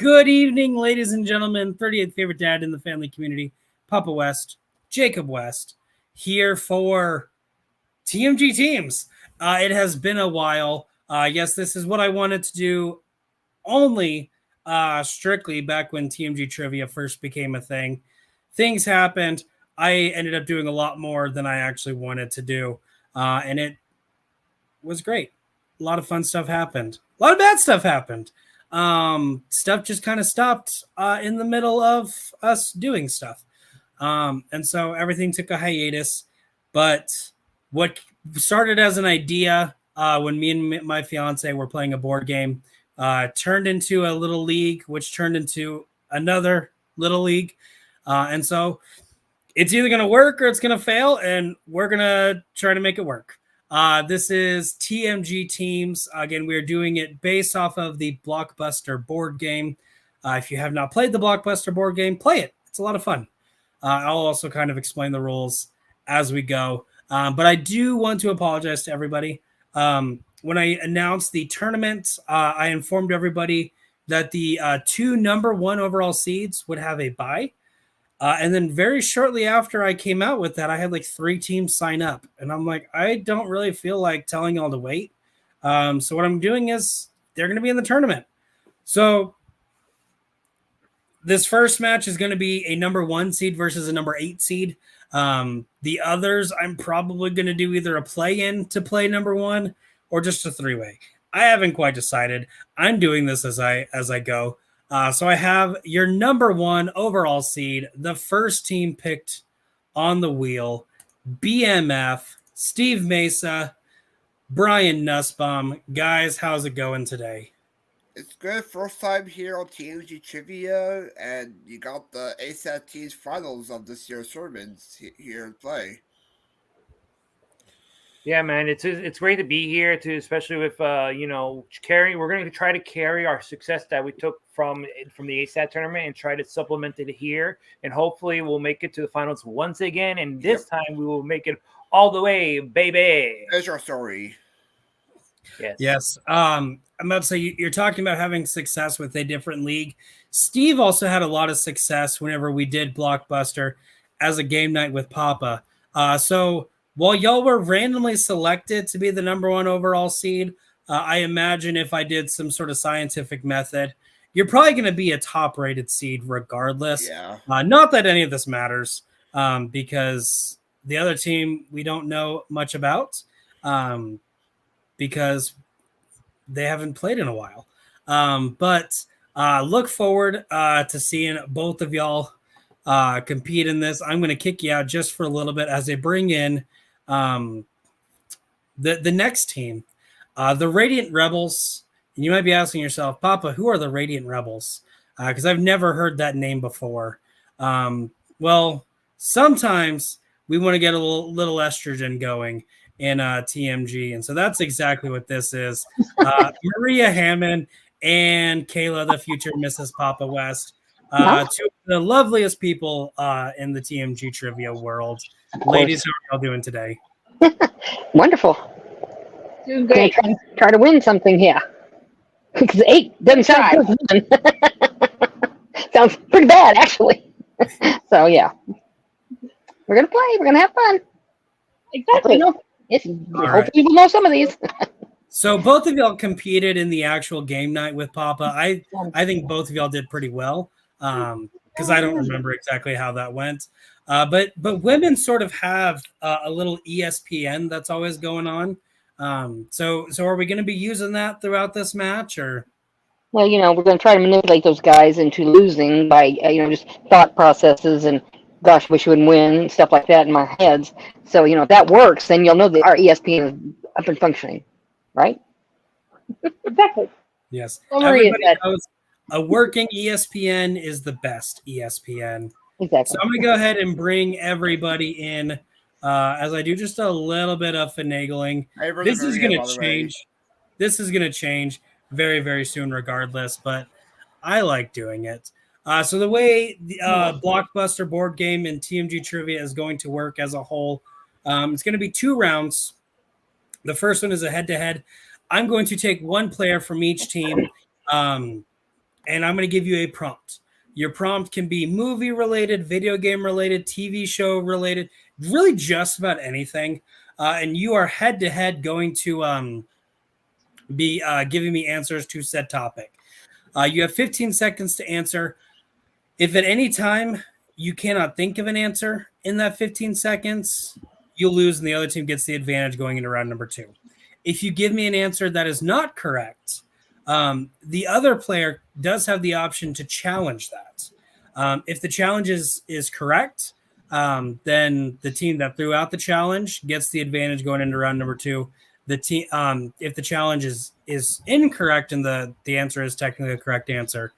Good evening, ladies and gentlemen. 38th favorite dad in the family community, Papa West, Jacob West, here for TMG Teams. It has been a while. Yes, this is what I wanted to do only strictly back when TMG Trivia first became a thing. Things happened. I ended up doing a lot more than I actually wanted to do. And it was great. A lot of fun stuff happened. A lot of bad stuff happened. Stuff just kind of stopped in the middle of us doing stuff. And so everything took a hiatus. But what started as an idea when me and my fiance were playing a board game turned into a little league, which turned into another little league. And so it's either going to work or it's going to fail, and we're going to try to make it work. This is TMG Teams. Again, we're doing it based off of the Blockbuster board game. If you have not played the Blockbuster board game, play it. It's a lot of fun. I'll also kind of explain the rules as we go. But I do want to apologize to everybody. When I announced the tournament, I informed everybody that the 2 number 1 overall seeds would have a bye. And then very shortly after I came out with that, I had like 3 teams sign up. And I'm like, I don't really feel like telling y'all to wait. So what I'm doing is they're going to be in the tournament. So this first match is going to be a number 1 seed versus a number 8 seed. The others, I'm probably going to do either a play-in to play number 1 or just a 3-way. I haven't quite decided. I'm doing this as I go. So I have your number 1 overall seed, the first team picked on the wheel, BMF, Steve Mesa, Brian Nussbaum. Guys, how's it going today? It's good. First time here on TMG Trivia, and you got the ASAT Teams finals of this year's tournament here in play. Yeah, man, it's great to be here too, especially with carrying. We're going to try to carry our success that we took from the ASAT tournament and try to supplement it here, and hopefully we'll make it to the finals once again. And this time we will make it all the way, baby. There's our story. Yes. I'm about to say you're talking about having success with a different league. Steve also had a lot of success whenever we did Blockbuster as a game night with Papa. So while y'all were randomly selected to be the number 1 overall seed, I imagine if I did some sort of scientific method, you're probably going to be a top-rated seed regardless. Yeah. Not that any of this matters because the other team we don't know much about because they haven't played in a while. But look forward to seeing both of y'all compete in this. I'm going to kick you out just for a little bit as they bring in the next team, the Radiant Rebels. And you might be asking yourself, Papa, who are the Radiant Rebels? Because I've never heard that name before. Well, sometimes we want to get a little estrogen going in TMG, and so that's exactly what this is. Maria Hammond and Kayla, the future Mrs. Papa West, 2 of the loveliest people in the TMG trivia world. Ladies, how are y'all doing today? Wonderful. Doing great. Try to win something here. Because 8 doesn't sound good. Sounds pretty bad, actually. So, yeah. We're going to play. We're going to have fun. Exactly. Hopefully we'll know some of these. So both of y'all competed in the actual game night with Papa. I think both of y'all did pretty well because I don't remember exactly how that went. But women sort of have a little ESPN that's always going on. So are we going to be using that throughout this match, or? Well, we're going to try to manipulate those guys into losing by just thought processes and gosh, wish you wouldn't win and stuff like that in my heads. So if that works, then you'll know that our ESPN is up and functioning, right? Exactly. Yes. Everybody knows a working ESPN is the best ESPN. Exactly. So I'm going to go ahead and bring everybody in as I do just a little bit of finagling. This is going to change. This is going to change very, very soon regardless, but I like doing it. So the way the Blockbuster board game and TMG Trivia is going to work as a whole, it's going to be 2 rounds. The first one is a head-to-head. I'm going to take one player from each team and I'm going to give you a prompt. Your prompt can be movie related, video game related, TV show related, really just about anything. And you are head to head going to be giving me answers to said topic. You have 15 seconds to answer. If at any time you cannot think of an answer in that 15 seconds, you'll lose and the other team gets the advantage going into round number 2. If you give me an answer that is not correct, the other player does have the option to challenge that. If the challenge is correct, then the team that threw out the challenge gets the advantage going into round number 2. The team, if the challenge is incorrect and the answer is technically a correct answer,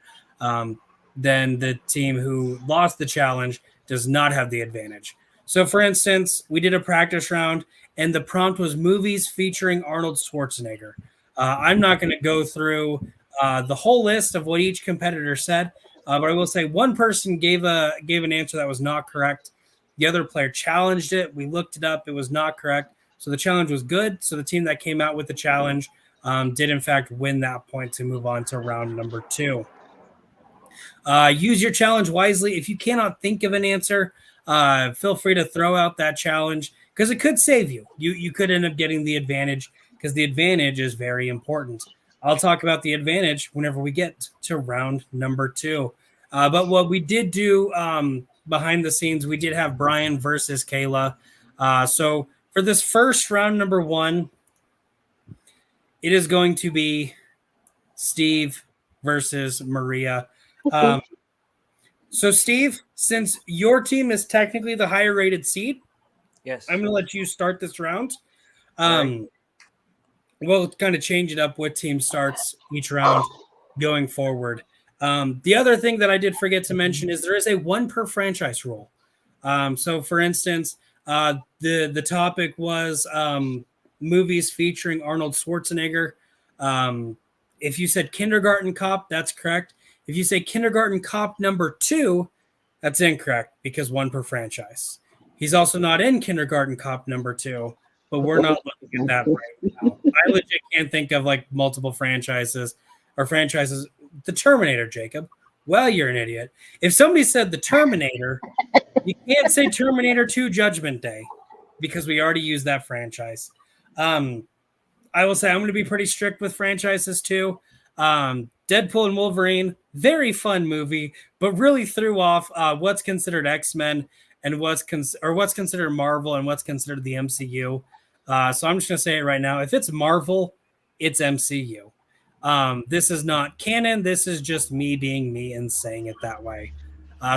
then the team who lost the challenge does not have the advantage. So, for instance, we did a practice round, and the prompt was movies featuring Arnold Schwarzenegger. I'm not going to go through the whole list of what each competitor said, but I will say one person gave an answer that was not correct. The other player challenged it. We looked it up. It was not correct. So the challenge was good. So the team that came out with the challenge did, in fact, win that point to move on to round number 2. Use your challenge wisely. If you cannot think of an answer, feel free to throw out that challenge because it could save you. You could end up getting the advantage because the advantage is very important. I'll talk about the advantage whenever we get to round number 2. But what we did do behind the scenes, we did have Brian versus Kayla. So for this first round number 1, it is going to be Steve versus Maria. So Steve, since your team is technically the higher rated seed, Yes. I'm going to let you start this round. Right. We'll kind of change it up what team starts each round going forward. The other thing that I did forget to mention is there is a 1 per franchise rule. So for instance, the topic was movies featuring Arnold Schwarzenegger. If you said Kindergarten Cop, that's correct. If you say Kindergarten Cop number 2, that's incorrect because 1 per franchise. He's also not in Kindergarten Cop number 2, but we're not looking at that right now. I legit can't think of like multiple franchises or franchises. The Terminator, Jacob. Well, you're an idiot. If somebody said the Terminator, you can't say Terminator 2 Judgment Day because we already used that franchise. I will say I'm going to be pretty strict with franchises too. Deadpool and Wolverine, very fun movie, but really threw off what's considered X-Men and what's considered Marvel and what's considered the MCU. So I'm just going to say it right now. If it's Marvel, it's MCU. This is not canon. This is just me being me and saying it that way.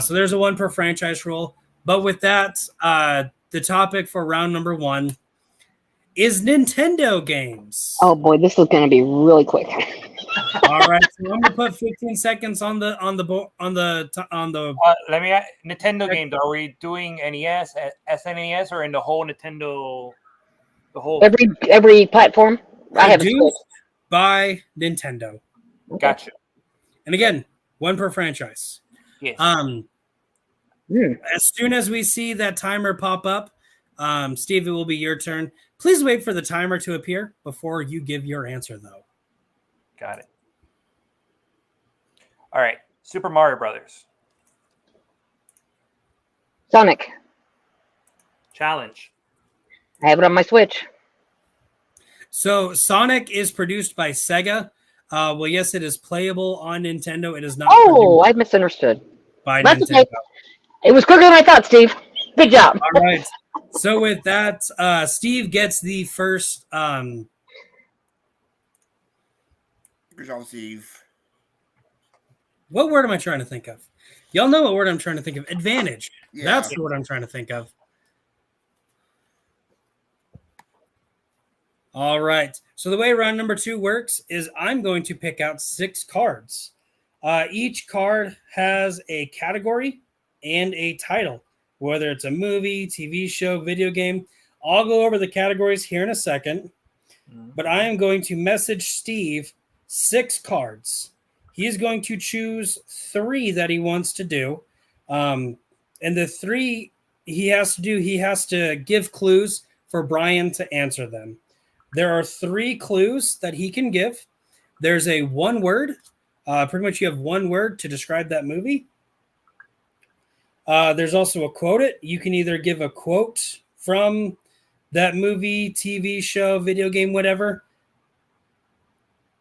So there's a 1 per franchise rule. But with that, the topic for round number 1 is Nintendo games. Oh boy, this is going to be really quick. All right, so I'm gonna put 15 seconds on the. Let me Nintendo games. Are we doing NES, SNES, or in the whole Nintendo? The whole Every platform. I have a produced by Nintendo. Gotcha. And again, 1 per franchise. Yes. As soon as we see that timer pop up, Steve, it will be your turn. Please wait for the timer to appear before you give your answer, though. Got it. All right. Super Mario Brothers. Sonic. Challenge. I have it on my Switch. So Sonic is produced by Sega. Well, yes, it is playable on Nintendo. It is not. Oh, I misunderstood. By That's Nintendo. okay. It was quicker than I thought, Steve. Good job. All right. So with that, Steve gets the first. Good job, Steve. What word am I trying to think of? Y'all know what word I'm trying to think of. Advantage. Yeah. That's the word I'm trying to think of. All right. So the way round number 2 works is I'm going to pick out 6 cards. Each card has a category and a title, whether it's a movie, TV show, video game. I'll go over the categories here in a second, but I am going to message Steve 6 cards. He is going to choose 3 that he wants to do. And the 3 he has to do, he has to give clues for Brian to answer them. There are 3 clues that he can give. There's a 1 word, Pretty much you have one word to describe that movie. There's also a quote it. You can either give a quote from that movie, TV show, video game, whatever.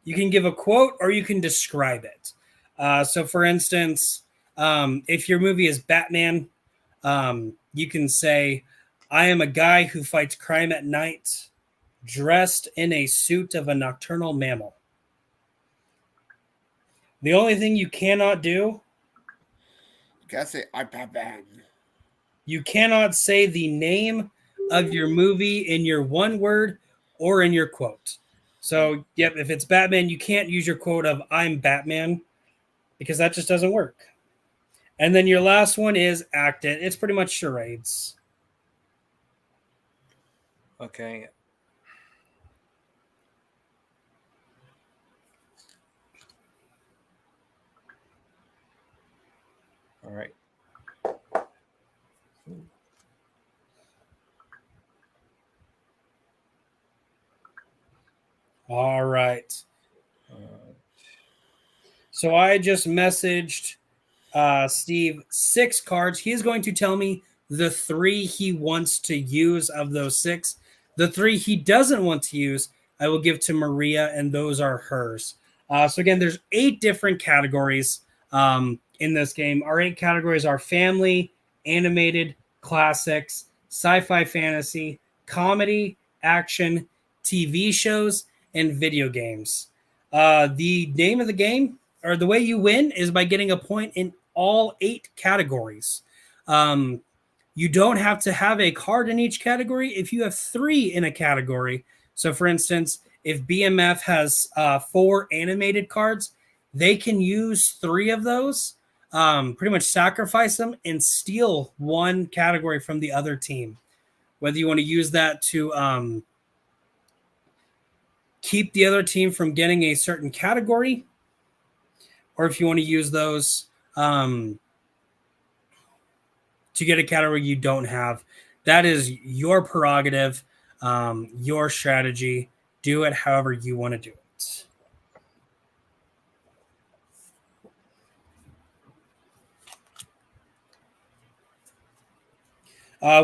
You can give a quote or you can describe it. So, for instance, if your movie is Batman, you can say, I am a guy who fights crime at night, dressed in a suit of a nocturnal mammal. The only thing you cannot do, Can't say I'm Batman. you cannot say the name of your movie in your one word or in your quote. So, yep, if it's Batman, you can't use your quote of I'm Batman because that just doesn't work. And then your last one is act it. It's pretty much charades. Okay. All right. All right. So I just messaged Steve 6 cards. He is going to tell me the 3 he wants to use of those 6. The 3 he doesn't want to use, I will give to Maria, and those are hers. So again, there's 8 different categories in this game. Our 8 categories are family, animated, classics, sci-fi fantasy, comedy, action, TV shows, and video games. The name of the game, or the way you win, is by getting a point in all 8 categories. You don't have to have a card in each category if you have 3 in a category. So, for instance, if BMF has 4 animated cards, they can use 3 of those, pretty much sacrifice them, and steal one category from the other team. Whether you want to use that to keep the other team from getting a certain category, or if you want to use those to get a category you don't have. That is your prerogative, your strategy. Do it however you want to do it.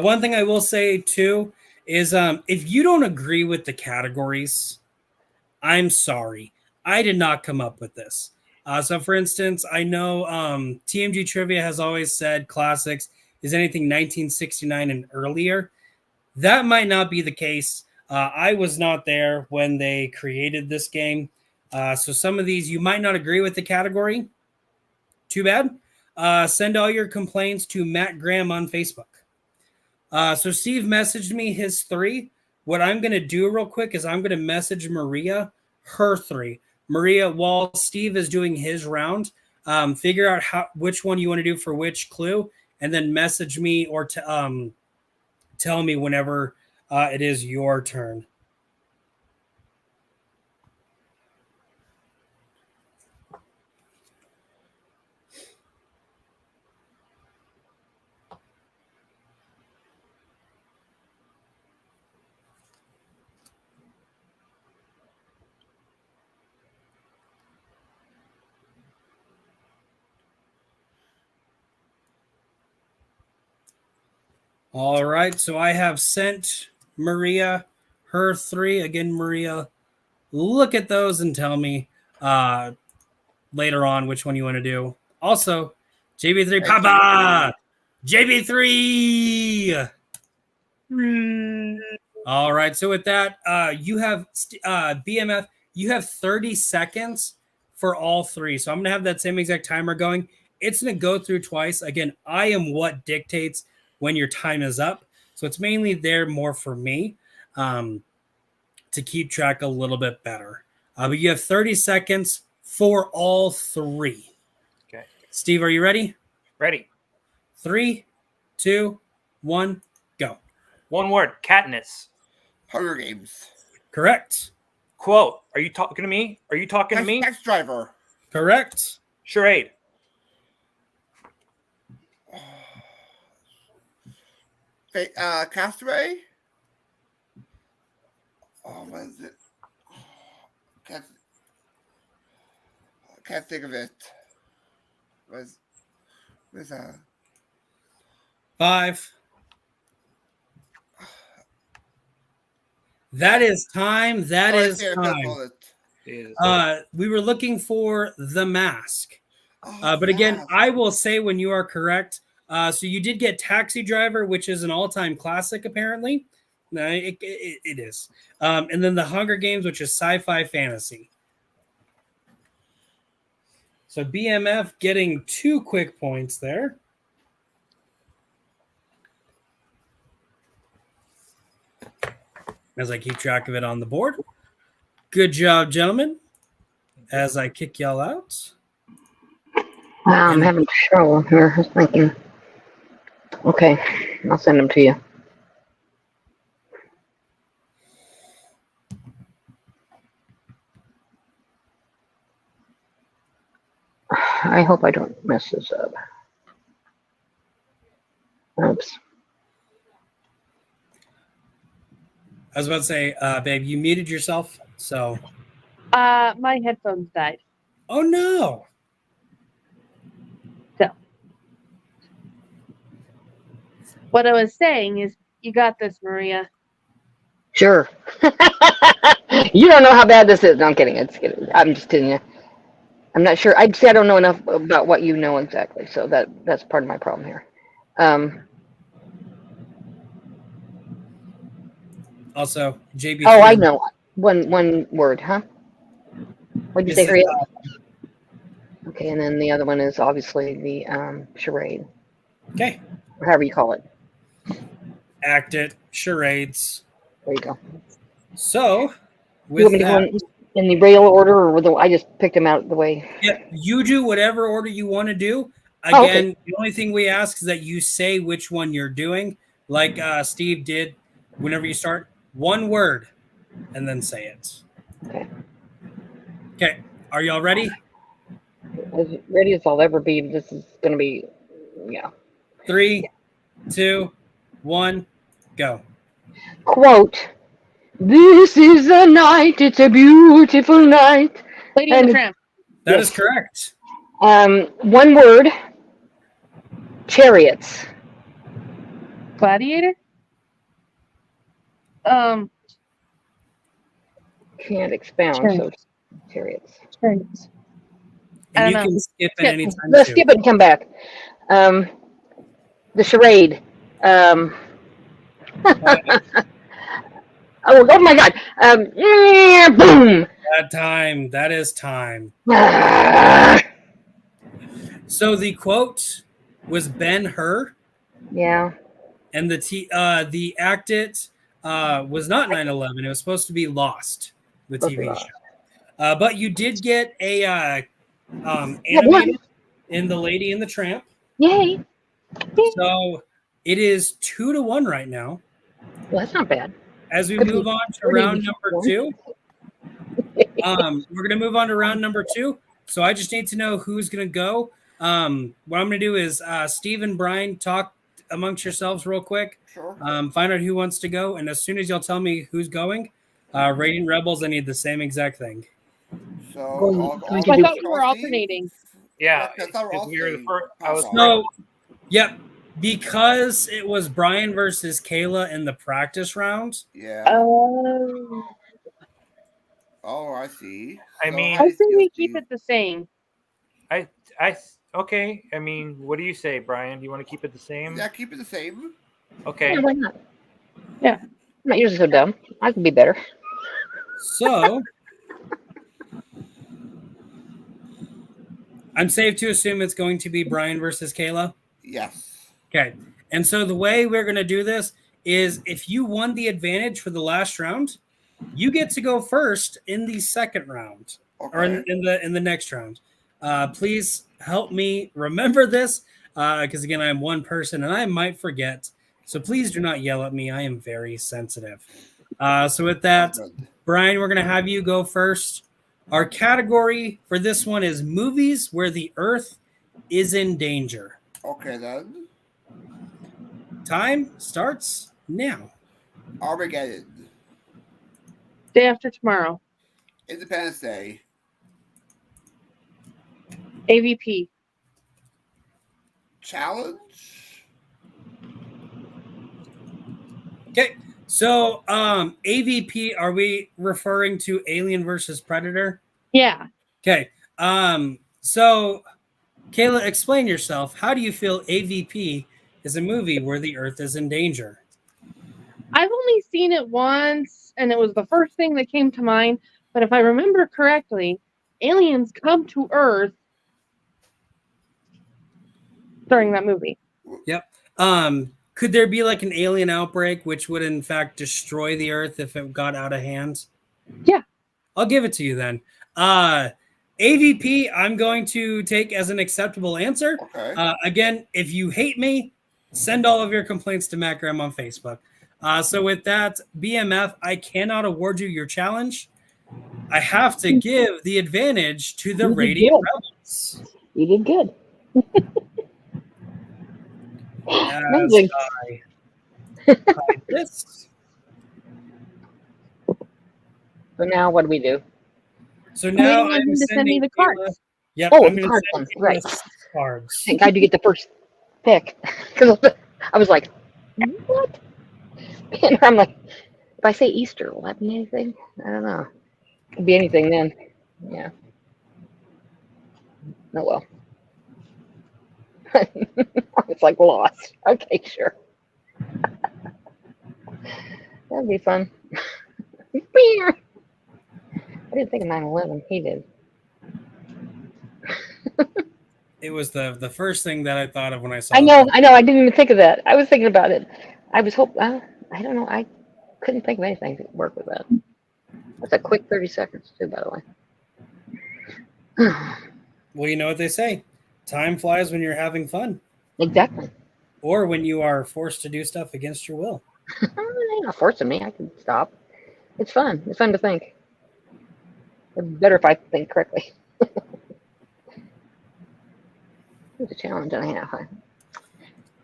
One thing I will say, too, is if you don't agree with the categories, I'm sorry. I did not come up with this. So, for instance, I know TMG Trivia has always said classics is anything 1969 and earlier. That might not be the case. I was not there when they created this game. So some of these, you might not agree with the category. Too bad. Send all your complaints to Matt Graham on Facebook. So Steve messaged me his 3. What I'm going to do real quick is I'm going to message Maria her 3. Maria, while Steve is doing his round, figure out which one you want to do for which clue, and then message me or tell me whenever it is your turn. All right, so I have sent Maria her 3. Again, Maria, look at those and tell me later on which one you want to do. Also, JB3 Papa! JB3! All right, so with that, you have BMF, you have 30 seconds for all 3. So I'm going to have that same exact timer going. It's going to go through twice. Again, I am what dictates when your time is up. So it's mainly there more for me to keep track a little bit better. But you have 30 seconds for all 3. Okay. Steve, are you ready? Ready. 3, 2, 1, go. One word, Katniss. Hunger Games. Correct. Quote, are you talking to me? Are you talking to me? Tax Driver. Correct. Charade. Castaway? Oh, what is it? Can't think of it. Where's that? 5. That is time. That Right is there, time. bullet. Is We were looking for The Mask. Oh, But again, fast. I will say when you are correct. So you did get Taxi Driver, which is an all-time classic, apparently. No, it is. And then The Hunger Games, which is sci-fi fantasy. So BMF getting 2 quick points there. As I keep track of it on the board. Good job, gentlemen. As I kick y'all out. Wow, I'm And- having trouble here. I was thinking. Okay, I'll send them to you. I hope I don't mess this up. Oops. I was about to say, babe, you muted yourself. So, My headphones died. oh no. What I was saying is, you got this, Maria. Sure. You don't know how bad this is. No, I'm kidding. I'm just kidding you. I'm not sure. I'd say I don't know enough about what you know exactly, so that's part of my problem here. Also, JB. Oh, I know. One word, huh? What'd you say, Harriet? Okay, and then the other one is obviously the charade, Okay. or however you call it. Act it. Charades. There you go. So, You want with me to go that, in the rail order, or I just picked them out the way? yeah, you do whatever order you want to do. Oh, okay. Again, the only thing we ask is that you say which one you're doing, like Steve did whenever you start. One word, and then say it. Okay. Okay. Are y'all ready? As ready as I'll ever be. This is going to be, yeah. 3, 2, 1, go. Quote, "This is a night, it's a beautiful night." Lady and And- the Tramp. That Yes. is correct. One word, chariots. Gladiator? Can't expound, so chariots. Chariots. And I you don't know. can skip it Skip. anytime. Let's too. skip it and come back. The charade. Oh my God. Boom. That is time. Ah, So the quote was Ben-Hur, yeah. and the act it was not 9/11. It was supposed to be Lost, the Supposed to be TV Lost. show. But you did get a Yeah, animated in The Lady and the Tramp. Yay. So it is 2-1 right now. Well, that's not bad. As we Could move be on to 30 round before. number 2, we're going to move on to round number 2. So I just need to know who's going to go. What I'm going to do is Steve and Brian talk amongst yourselves real quick. Sure. Find out who wants to go. And as soon as y'all tell me who's going, Radiant Rebels, I need the same exact thing. So I I thought we were alternating. yeah. I thought we're because we were the alternating. first. I was So, yep. Because it was Brian versus Kayla in the practice round. Yeah. Oh. Oh, I see. I mean- how I do you think feel, we keep Steve? it the same. Okay. I mean, what do you say, Brian? Do you want to keep it the same? Yeah, keep it the same. Okay. Yeah, why not? Yeah. I'm not usually so dumb. I can be better. So I'm safe to assume it's going to be Brian versus Kayla. Yes. Okay. And so the way we're going to do this is if you won the advantage for the last round, you get to go first in the second round or Okay. in the next round. Please help me remember this because again, I am one person and I might forget. So please do not yell at me. I am very sensitive. So with that, Sounds good. Brian, we're going to have you go first. Our category for this one is movies where the Earth is in danger. Okay then. Time starts now. Armageddon. Day after tomorrow. Independence Day. AVP. Challenge? Okay. So, AVP, are we referring to Alien versus Predator? Yeah. Okay. So Kayla, explain yourself. How do you feel AVP is a movie where the Earth is in danger? I've only seen it once, and it was the first thing that came to mind. But if I remember correctly, aliens come to Earth during that movie. Yep. Could there be like an alien outbreak which would in fact destroy the Earth if it got out of hand? Yeah. I'll give it to you then. AVP, I'm going to take as an acceptable answer. Okay. Again, if you hate me, send all of your complaints to Matt Graham on Facebook. So with that, BMF, I cannot award you your challenge. I have to give the advantage to the You did Radiant good. Rebels. You did good. As Amazing. I hide this. So now what do we do? So I'm now waiting on I'm him to send me sending the Kayla. cards. Yep, Oh, I'm the going to card send one, Kayla right. 6 cards. Thank God you get the first pick. Because I was like, what? And I'm like, if I say Easter, will that be anything? I don't know. Could be anything then. Yeah. Oh well. It's like lost. Okay, sure. That'd be fun. I didn't think of 9/11. He did. It was the first thing that I thought of when I saw I the know. I didn't even think of that. I was thinking about it. I was hoping. I don't know. I couldn't think of anything to work with that. That's a quick 30 seconds too, by the way. Well, you know what they say. Time flies when you're having fun. Exactly. Or when you are forced to do stuff against your will. They're not forcing me. I can stop. It's fun. It's fun to think. It's better if I think correctly. It's a challenge and a half.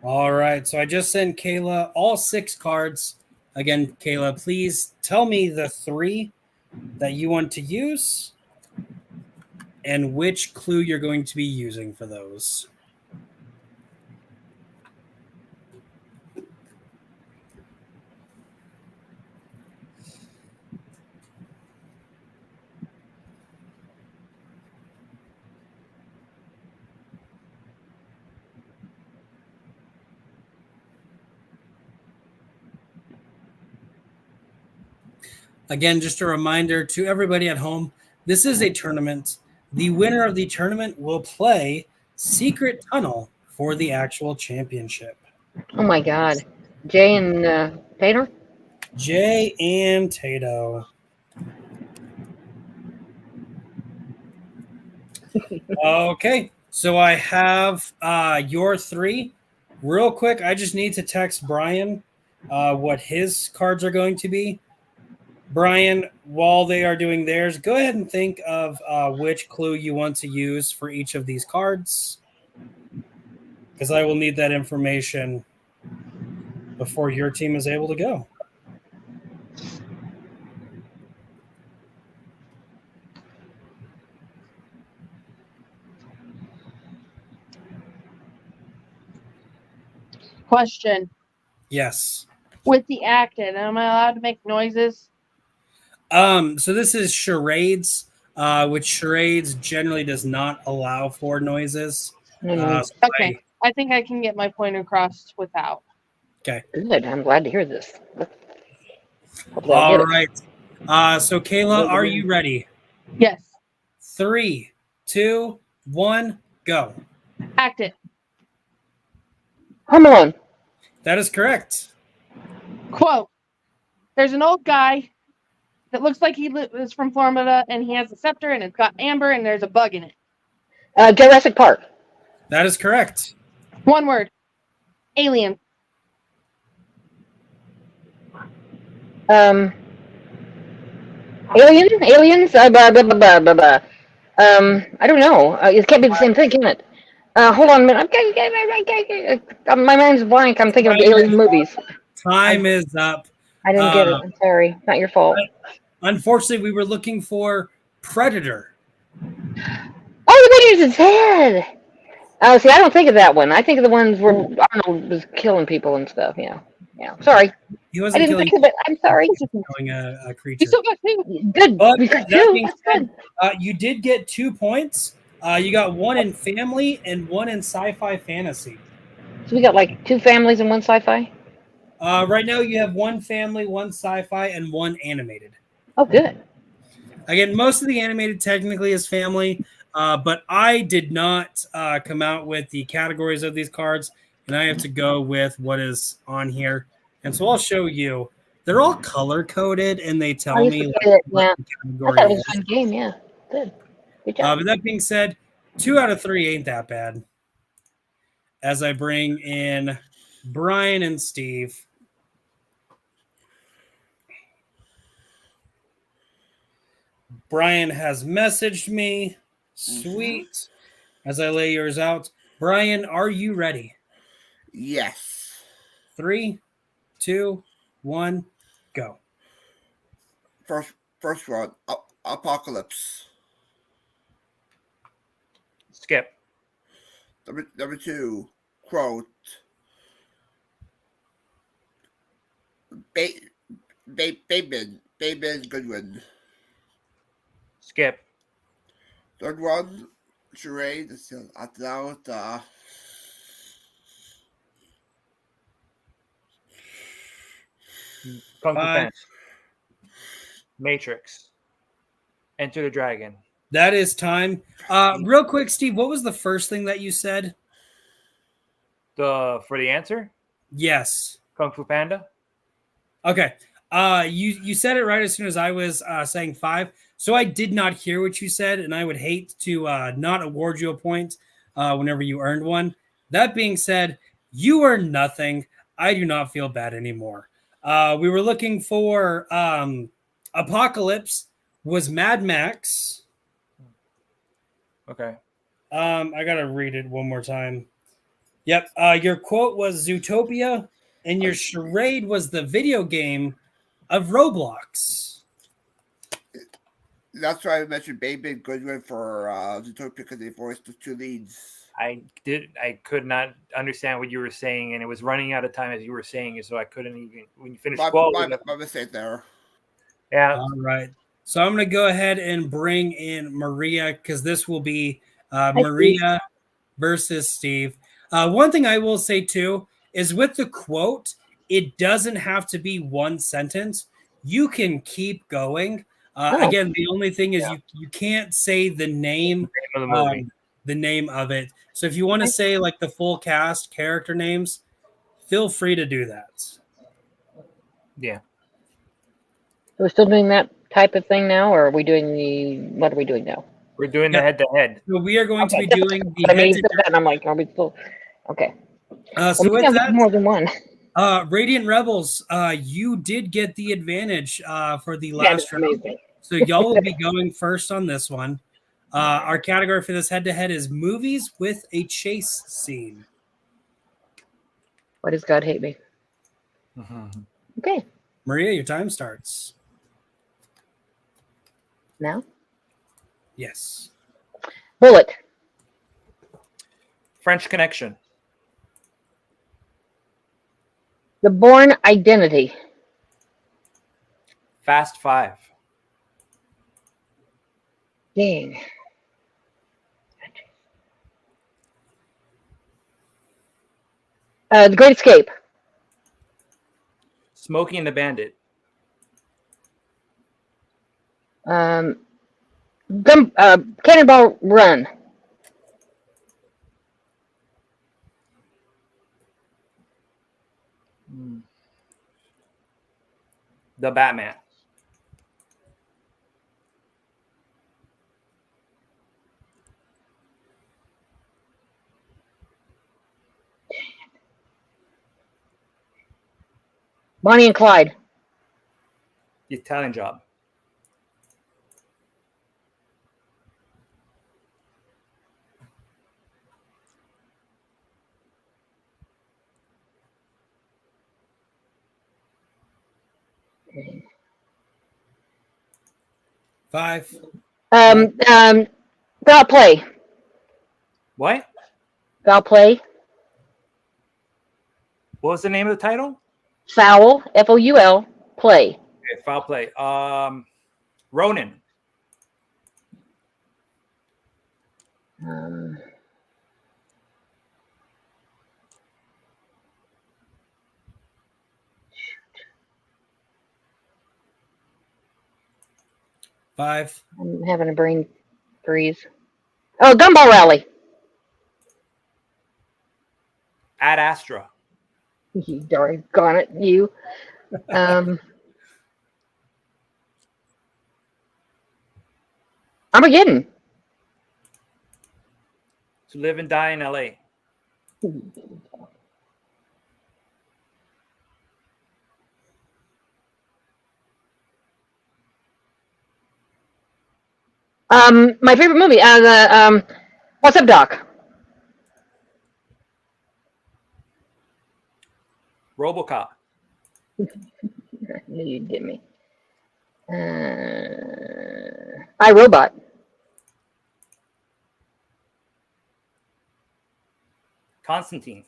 All right. So I just sent Kayla all 6 cards. Again, Kayla, please tell me the 3 that you want to use and which clue you're going to be using for those. Again, just a reminder to everybody at home, this is a tournament. The winner of the tournament will play Secret Tunnel for the actual championship. Oh my God. Jay and Tater? Jay and Tato. Okay, so I have your 3. Real quick, I just need to text Brian what his cards are going to be. Brian, while they are doing theirs, go ahead and think of which clue you want to use for each of these cards, because I will need that information before your team is able to go. Question. Yes. With the acted, am I allowed to make noises? So this is charades, which charades generally does not allow for noises. So Okay. I think I can get my point across without. Okay. Good. I'm glad to hear this. Hopefully I'll All get it. right. So Kayla, are you ready? Yes. 3, 2, 1, go. Acted. Home Alone. That is correct. Quote. There's an old guy that looks like he is from Florida, and he has a scepter, and it's got amber, and there's a bug in it. Jurassic Park. That is correct. One word. Alien. Aliens. I don't know. It can't be the same thing, can it? Hold on a minute. My mind's blank. I'm thinking of alien movies. Time is up. I didn't get it. I'm sorry. Not your fault. Unfortunately, we were looking for Predator. Oh, the Here's his head. Oh, see, I don't think of that one. I think of the ones where Arnold was killing people and stuff. Yeah. Sorry, He I wasn't didn't killing, think of it. I'm sorry. killing a You creature. still got two. Good. But We got that two. being That's said, good. you did get 2 points. You got 1 in family and 1 in sci-fi fantasy. So we got like 2 families and 1 sci-fi. Right now, you have 1 family, 1 sci-fi, and 1 animated. Oh, good. Again, most of the animated technically is family, but I did not come out with the categories of these cards, and I have to go with what is on here. And so I'll show you. They're all color coded, and they I tell used me to like, play it. what Yeah, the I category thought it was is. a fun game. Yeah, good. Good job. But that being said, 2 out of 3 ain't that bad. As I bring in Brian and Steve. Brian has messaged me. Sweet. As I lay yours out. Brian, are you ready? Yes. 3, 2, 1, go. First one, Apocalypse. Skip. Number 2, Quote. Bateman Goodwin. Skip. Third one, Charade. After that, Kung Fu 5. Panda. Matrix. Enter the Dragon. That is time. Real quick, Steve, what was the first thing that you said? For the answer, Yes. Kung Fu Panda. Okay. You said it right as soon as I was saying 5. So I did not hear what you said, and I would hate to not award you a point whenever you earned one. That being said, you earned nothing. I do not feel bad anymore. We were looking for Apocalypse was Mad Max. Okay. I gotta read it one more time. Yep. Your quote was Zootopia, and your charade was the video game of Roblox. that's why I mentioned Bateman Goodwin for Zootopia because they voiced the 2 leads. I could not understand what you were saying, and it was running out of time as you were saying it, so I couldn't even. When you finished quote, My mistake there. yeah. All right. So I'm going to go ahead and bring in Maria because this will be Maria versus Steve. One thing I will say too is with the quote, it doesn't have to be one sentence. You can keep going. Again, the only thing is you can't say the name of the movie. The name of it. So if you want to say like the full cast character names, feel free to do that. Yeah. We're still doing that type of thing now, or are we doing what are we doing now? We're doing the head-to-head. So we are going to be Okay. doing the I mean, you head said that, and I'm like, are we still okay? so Well, with maybe I'll that, have more than one. Radiant Rebels, you did get the advantage for the Yeah, last that's round. amazing. So y'all will be going first on this one. Our category for this head-to-head is movies with a chase scene. Why does God hate me? Okay, Maria, your time starts. now Yes. Bullet. French Connection. The Bourne Identity. Fast 5. Dang. The Great Escape. Smokey and the Bandit. Cannonball Run. The Batman. Bonnie and Clyde. The Italian Job. Five. Foul Play. What? Foul play. What was the name of the title? Foul. Foul. Play. Okay, foul play. Ronan. Um, Five. I'm having a brain freeze. Oh, Gumball Rally. Ad Astra. You doggone it, you. Armageddon. To Live and Die in LA. My favorite movie. What's up, Doc? RoboCop. I knew you'd get me. iRobot. Constantine.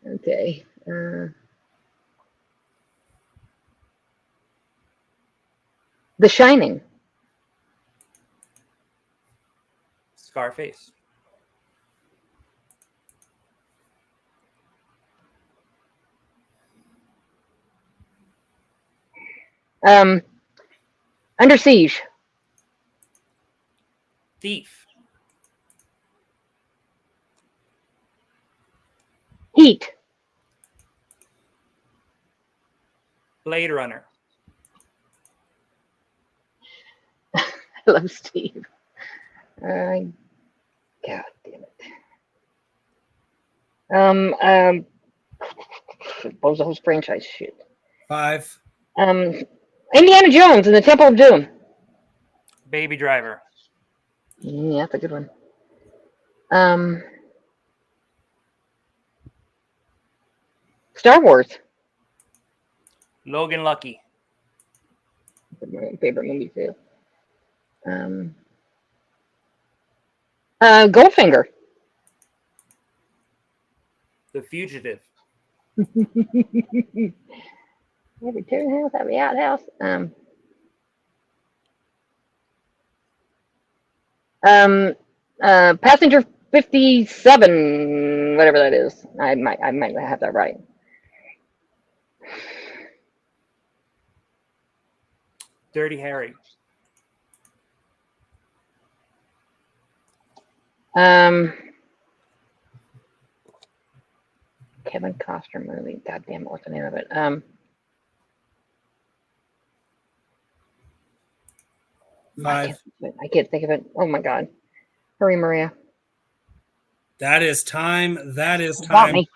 Okay. The Shining. Scarface. Under Siege. Thief. Heat. Blade Runner. I love Steve. God damn it. What was the whole franchise? Shit. Five. Indiana Jones and the Temple of Doom. Baby Driver. Yeah, that's a good one. Star Wars. Logan Lucky. My favorite movie too. Goldfinger. The Fugitive. Every house, every outhouse. Passenger 57, whatever that is. I might have that right. Dirty Harry. Kevin Costner movie. God damn it, what's the name of it? Five. I can't think of it. Oh my God. Hurry, Maria. That is time. That is Got time. me.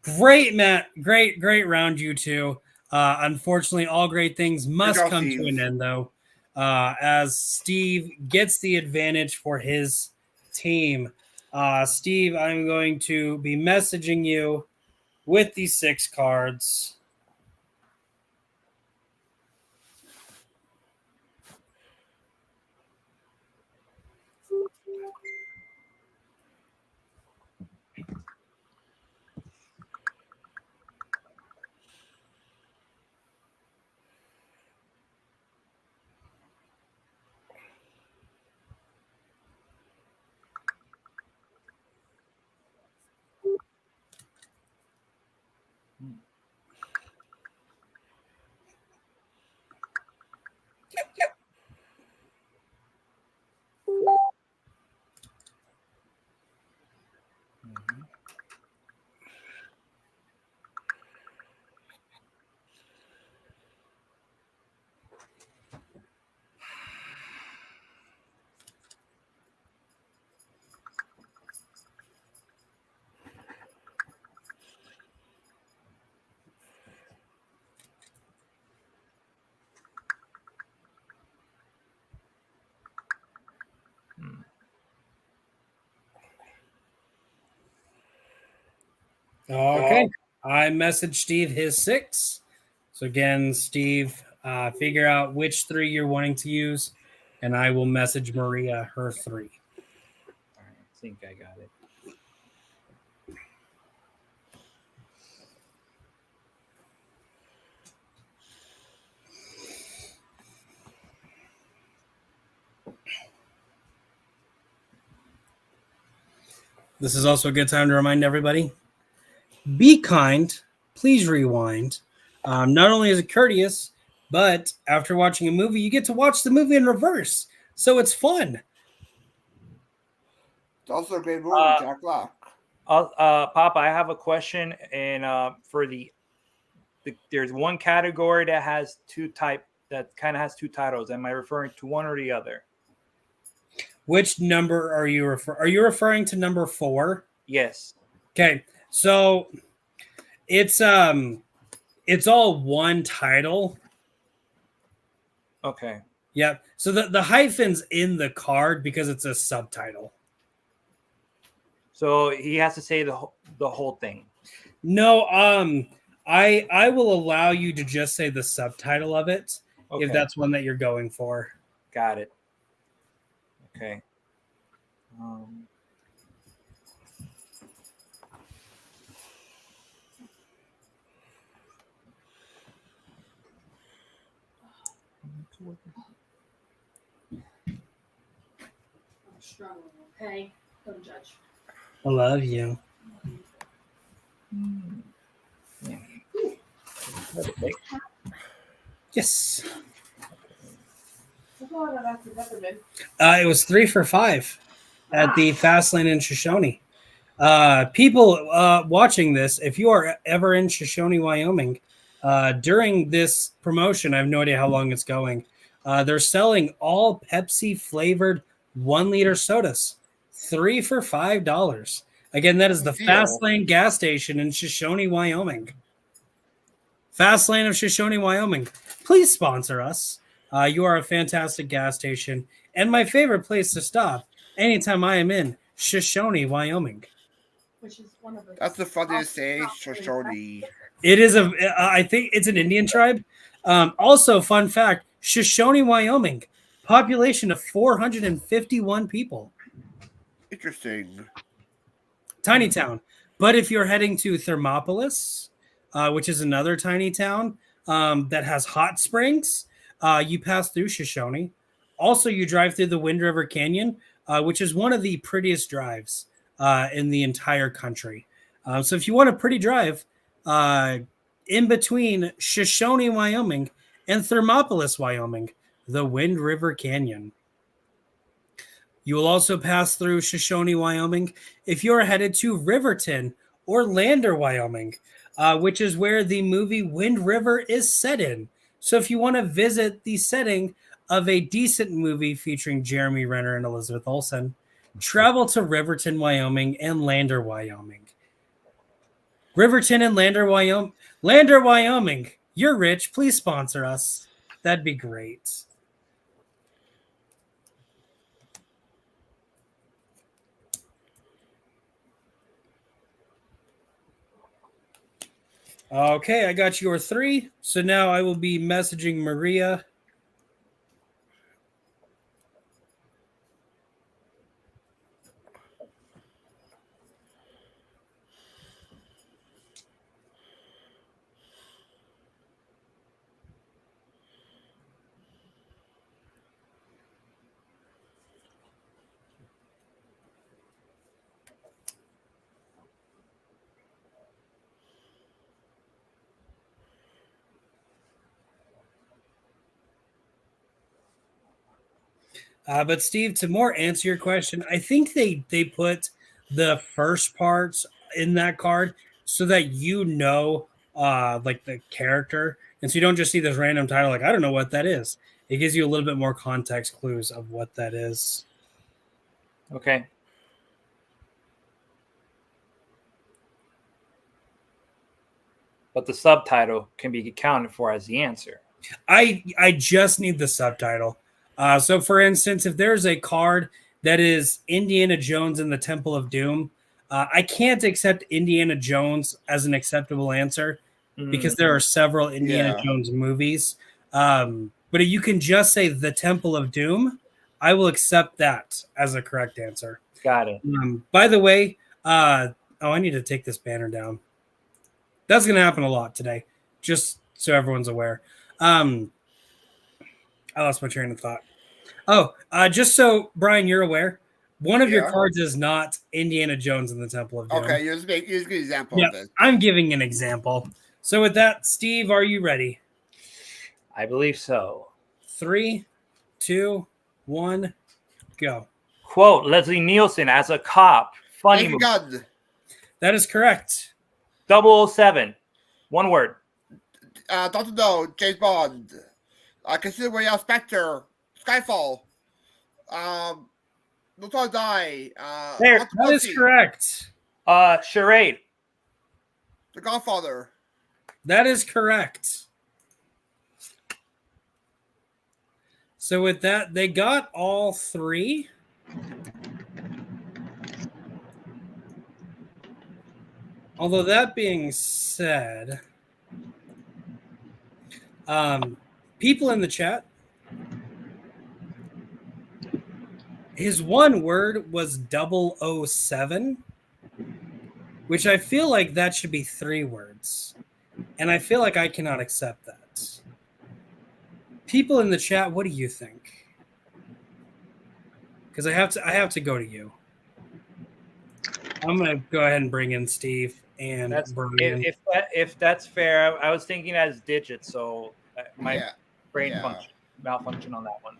Great, Matt. Great round, you two. Unfortunately, all great things must Good job, come to Steve. an end, though, as Steve gets the advantage for his team. Steve, I'm going to be messaging you with these 6 cards. Okay. I messaged Steve his 6. So again, Steve, figure out which 3 you're wanting to use, and I will message Maria her 3. think I got it. This is also a good time to remind everybody, be kind, please rewind. Not only is it courteous, but after watching a movie, you get to watch the movie in reverse. So it's fun. It's also a great movie, Jack Black. Papa, I have a question, and for there's one category that has that kind of has two titles. Am I referring to one or the other? Which number are you referring? Are you referring to number 4? Yes. Okay, so it's all one title. Okay. Yep. So the hyphen's in the card because it's a subtitle. So he has to say the whole thing. No, I will allow you to just say the subtitle of it Okay. if that's one that you're going for. Got it. Okay. Struggling, okay? Don't judge. I love you. Yes. It was 3 for 5 at the Fast Lane in Shoshone. People watching this, if you are ever in Shoshone, Wyoming, during this promotion, I have no idea how long it's going. They're selling all Pepsi flavored 1-liter sodas, 3 for $5. Again, that is the Fast Lane gas station in Shoshone, Wyoming. Fast Lane of Shoshone, Wyoming. Please sponsor us. You are a fantastic gas station and my favorite place to stop anytime I am in Shoshone, Wyoming. Which is one of the That's the funniest say, Shoshone. It is I think it's an Indian tribe. Also, fun fact, Shoshone, Wyoming, population of 451 people. Interesting. Tiny town. But if you're heading to Thermopolis, which is another tiny town that has hot springs, you pass through Shoshone. Also, you drive through the Wind River Canyon, which is one of the prettiest drives in the entire country. So if you want a pretty drive in between Shoshone, Wyoming and Thermopolis, Wyoming, the Wind River Canyon. You will also pass through Shoshone, Wyoming if you're headed to Riverton or Lander, Wyoming, which is where the movie Wind River is set in. So if you want to visit the setting of a decent movie featuring Jeremy Renner and Elizabeth Olsen, travel to Riverton, Wyoming and Lander, Wyoming. Riverton and Lander, Wyoming. Lander, Wyoming, you're rich. Please sponsor us. That'd be great. Okay, I got your 3. So now I will be messaging Maria. But Steve, to more answer your question, I think they put the first parts in that card so that you know like the character, and so you don't just see this random title like I don't know what that is. It gives you a little bit more context clues of what that is. Okay. But the subtitle can be accounted for as the answer. I just need the subtitle. So, for instance, if there's a card that is Indiana Jones and the Temple of Doom, I can't accept Indiana Jones as an acceptable answer because there are several Indiana Jones movies. But if you can just say the Temple of Doom, I will accept that as a correct answer. Got it. By the way, I need to take this banner down. That's going to happen a lot today, just so everyone's aware. I lost my train of thought. Just so, Brian, you're aware, one of your cards is not Indiana Jones in the Temple of Doom. Okay, use a good example of it. I'm giving an example. So with that, Steve, are you ready? I believe so. 3, 2, 1, go. Quote, Leslie Nielsen as a cop. Funny movie. Gun. That is correct. 007. One word. Dr. No, James Bond. Consider Spectre. Skyfall. No Time to Die. There. That is correct. Charade. The Godfather. That is correct. So with that, they got all 3. Although that being said, people in the chat, his one word was 007, which I feel like that should be 3 words. And I feel like I cannot accept that. People in the chat, what do you think? Because I have to go to you. I'm gonna go ahead and bring in Steve and Brian. If that's fair, I was thinking as digits, so my brain malfunction on that one.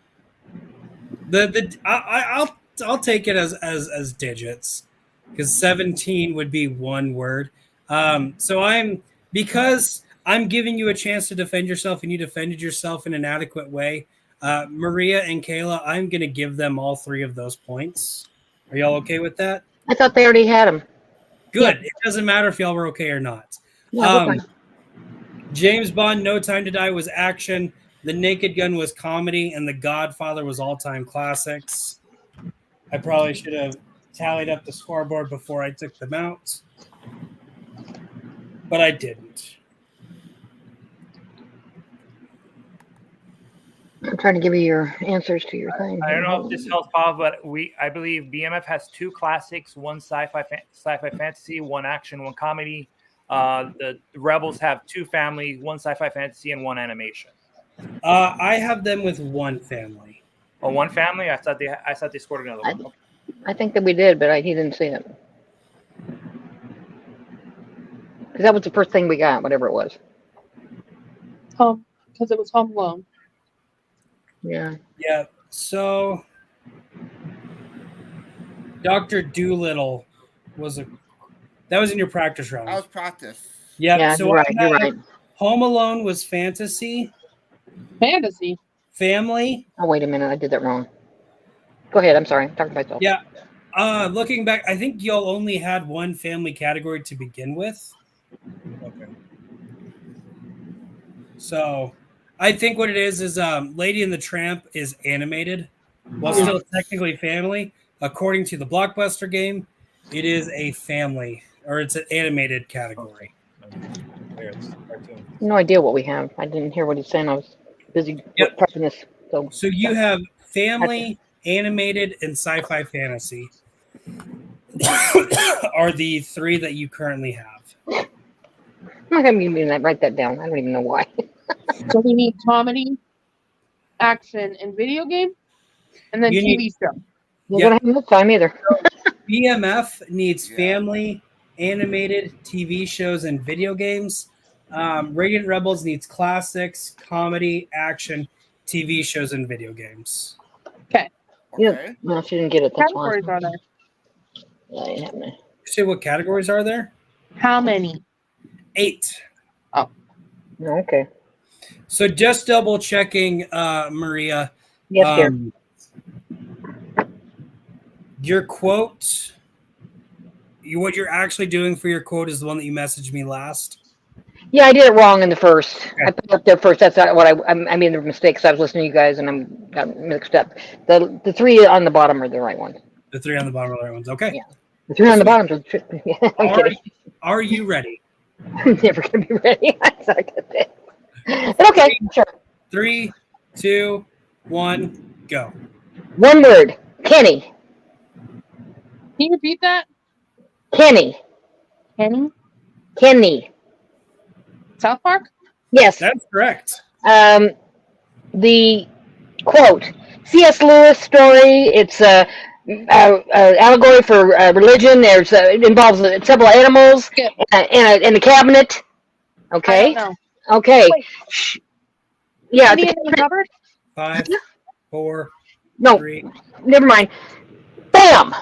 I'll take it as digits, because 17 would be 1 word. So because I'm giving you a chance to defend yourself, and you defended yourself in an adequate way. Maria and Kayla, I'm going to give them all 3 of those points. Are y'all okay with that? I thought they already had them. Good. Yeah. It doesn't matter if y'all were okay or not. Yeah, James Bond, No Time to Die was action. The Naked Gun was comedy, and The Godfather was all-time classics. I probably should have tallied up the scoreboard before I took them out, but I didn't. I'm trying to give you your answers to your thing. I don't know if this helps, Paul, but I believe BMF has 2 classics, 1 sci-fi fantasy, 1 action, 1 comedy. The Rebels have 2 family, 1 sci-fi fantasy, and 1 animation. I have them with 1 family. Oh, 1 family? I thought they scored another one. I think that we did, but he didn't see it. Because that was the first thing we got, whatever it was. Because it was Home Alone. Yeah. Yeah. So Dr. Doolittle was in your practice round. That was practice. Yep. Yeah, so you're right. Home Alone was fantasy. Fantasy. Family. Oh, wait a minute. I did that wrong. Go ahead. I'm sorry. I'm talking to myself. Yeah. Looking back, I think y'all only had 1 family category to begin with. Okay. So I think what it is Lady and the Tramp is animated, while still technically family. According to the Blockbuster game, it is a family, or it's an animated category. No idea what we have. I didn't hear what he's saying. I was busy prepping this. So you have family, animated, and sci-fi fantasy are the 3 that you currently have. I'm not going to even write that down. I don't even know why. So we need comedy, action, and video game, and then TV show. You don't have enough time either. BMF needs family, animated, TV shows, and video games. Radiant Rebels needs classics, comedy, action, TV shows, and video games. Okay. Yeah. No, she didn't get it. That's categories why. are there? Yeah, you have me. Say what categories are there? How many? 8. Oh. Okay. So just double checking, Maria. Yes, dear. Your quote, what you're actually doing for your quote is the one that you messaged me last. Yeah, I did it wrong in the first. Okay. I put it up there first. That's not what I made the mistakes. I was listening to you guys and I'm got mixed up. The 3 on the bottom are the right ones. The 3 on the bottom are the right ones. Okay. Yeah. The 3 on the bottom are I'm kidding. Are you ready? I'm never gonna be ready. But okay, sure. 3, 2, 1, go. 1 word. Kenny. Can you repeat that? Kenny. Kenny? South Park? Yes. That's correct. The quote, C.S. Lewis story. It's a allegory for religion. It involves several animals Skip. and a cabinet. Okay. I don't know. Okay. Wait. Yeah. Indian in the cupboard? 5, 4, No. 3. Never mind. Bam.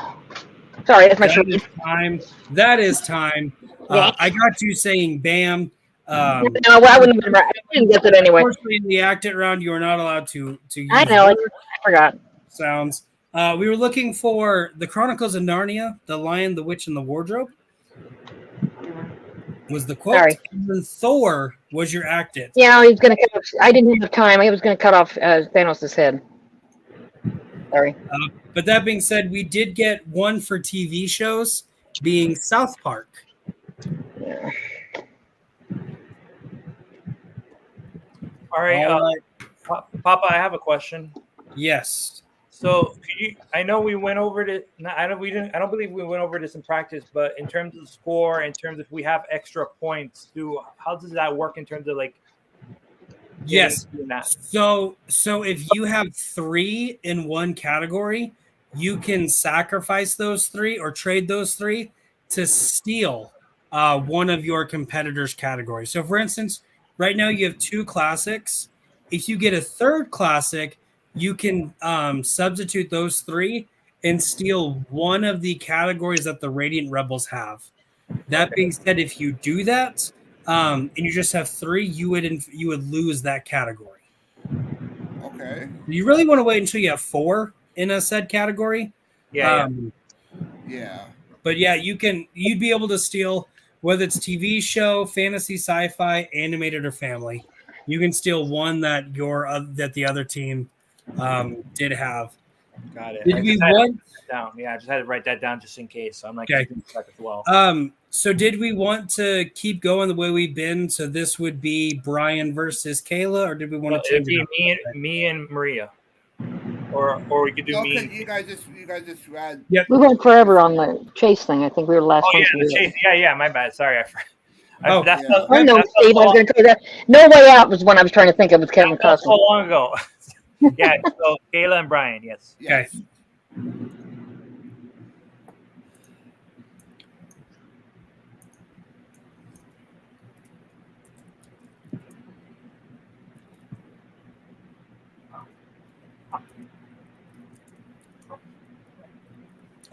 Sorry, that's my That shirt. is time. That is time. I got you saying bam. No, I wouldn't have been right. I didn't get that anyway. Unfortunately, in the active round, you are not allowed to use I know. I forgot. sounds. We were looking for the Chronicles of Narnia, The Lion, the Witch, and the Wardrobe. Was the quote. Sorry. And then Thor was your acted. Yeah, he was going to cut off. I didn't have time. I was going to cut off Thanos' head. Sorry. But that being said, we did get one for TV shows, being South Park. Yeah. All right, All right. Papa, I have a question. Yes. So, I know we went over this. I don't believe we went over this in practice. But in terms of score, in terms of if we have extra points, how does that work in terms of like? Yes. That? So if you have 3 in one category, you can sacrifice those 3 or trade those 3 to steal one of your competitors' categories. So, for instance, right now you have 2 classics. If you get a 3rd classic, you can substitute those 3 and steal one of the categories that the Radiant Rebels have. That being said, if you do that and you just have 3, you would lose that category. Okay. You really want to wait until you have 4 in a said category. Yeah. Yeah. But yeah, you'd be able to steal whether it's TV show, fantasy, sci-fi, animated, or family. You can steal one that the other team did have. Got it. Did we want down? Yeah, I just had to write that down just in case. So I'm like, okay. As well. So did we want to keep going the way we've been? So this would be Brian versus Kayla, or did we want to change it? Me and Maria, or we could do me. You guys just read. Yep. We went forever on the chase thing. I think we were the last Oh ones yeah, to the do it. chase. Yeah. My bad. Sorry. Oh, that's yeah. I know, Steve. I was going to tell you that. No Way Out was one I was trying to think of with Kevin That's so Costner. long ago. Yeah. So Kayla and Brian. Yes. Okay.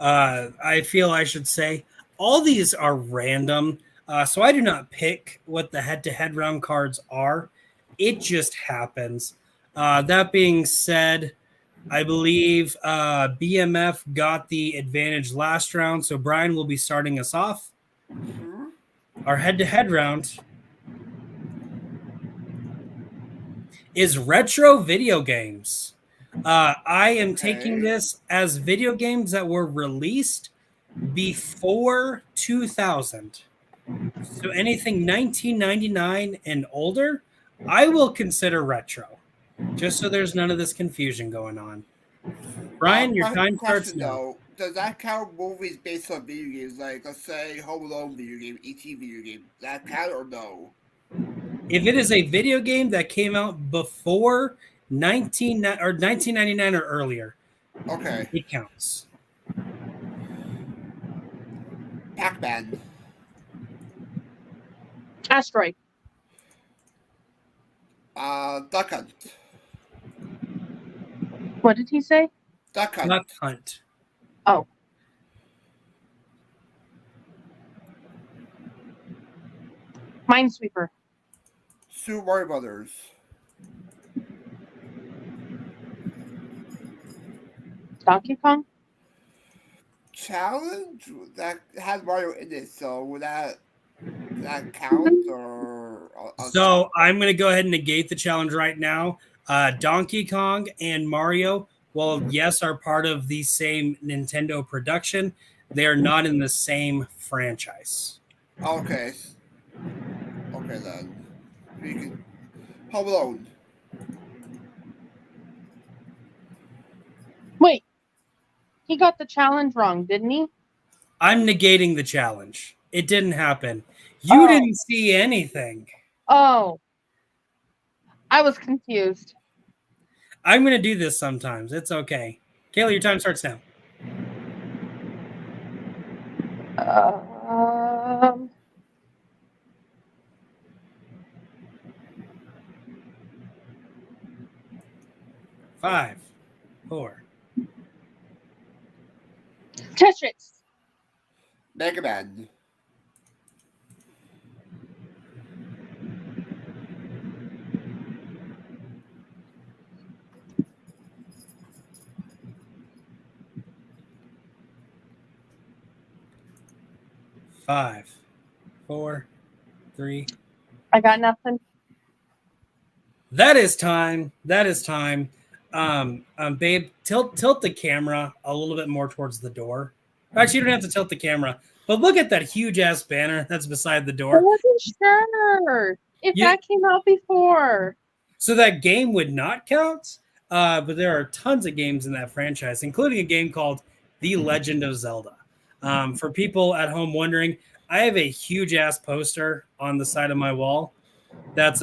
I feel I should say all these are random, so I do not pick what the head-to-head round cards are. It just happens. That being said, I believe BMF got the advantage last round, so Brian will be starting us off. Mm-hmm. Our head-to-head round is retro video games. I am taking this as video games that were released before 2000. So anything 1999 and older, I will consider retro. Just so there's none of this confusion going on. Brian, your time starts now. Does that count movies based on video games? Like, let's say Home Alone video game, E.T. video game. Does that count or no? If it is a video game that came out before 1999 or earlier, okay, it counts. Pac-Man. Asteroid. Duck Hunt. What did he say? Duck Hunt. Duck Hunt. Oh. Minesweeper. Super Mario Brothers. Donkey Kong. Challenge that has Mario in it, so would that count or? So I'm going to go ahead and negate the challenge right now. Donkey Kong and Mario, well, yes, are part of the same Nintendo production. They are not in the same franchise. Okay. Okay then. We can. Home Alone. Wait. He got the challenge wrong, didn't he? I'm negating the challenge. It didn't happen. You Oh. didn't see anything. Oh, I was confused. I'm going to do this sometimes. It's okay. Kayla, your time starts now. Um, 5, 4. Tetris. Mega Man. Five, 4, 3. I got nothing. That is time. That is time. Babe, tilt the camera a little bit more towards the door. Actually, you don't have to tilt the camera, but look at that huge ass banner that's beside the I door. wasn't sure if You- that came out before. So that game would not count, but there are tons of games in that franchise, including a game called The Legend of Zelda. For people at home wondering, I have a huge ass poster on the side of my wall. That's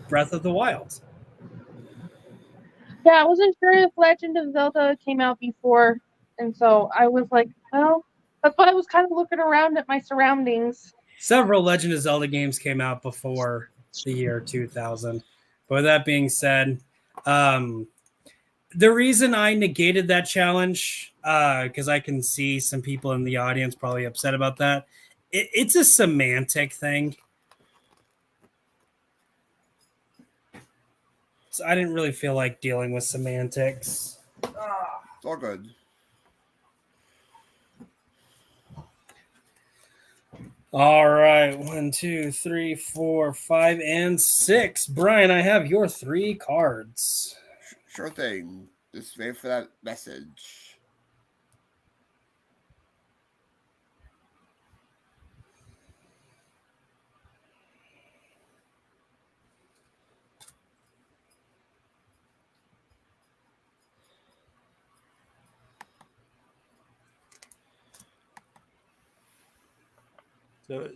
Breath of the Wild. Yeah, I wasn't sure if Legend of Zelda came out before, and so I was like, well, that's why I was kind of looking around at my surroundings. Several Legend of Zelda games came out before the year 2000. But with that being said, the reason I negated that challenge, because I can see some people in the audience probably upset about that, it's a semantic thing. So I didn't really feel like dealing with semantics. It's all good. All right, 1, 2, 3, 4, 5, and 6. Brian, I have your 3 cards. Sure thing. Just wait for that message.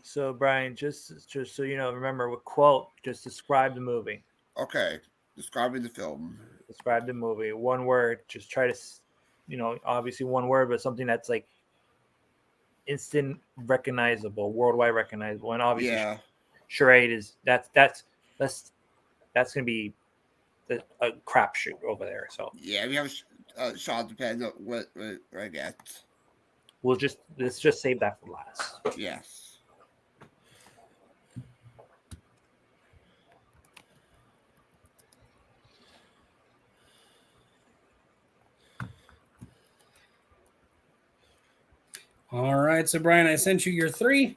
So Brian, just so you know, remember with quote, just describe the movie. Okay. Describing the film. Describe the movie. One word. Just try to, obviously one word, but something that's like instant recognizable, worldwide recognizable, and obviously Yeah. charade is that's gonna be a crapshoot over there. So Yeah, we have a shot depending on what I get. let's just save that for last. Yes. All right, so Brian, I sent you your 3.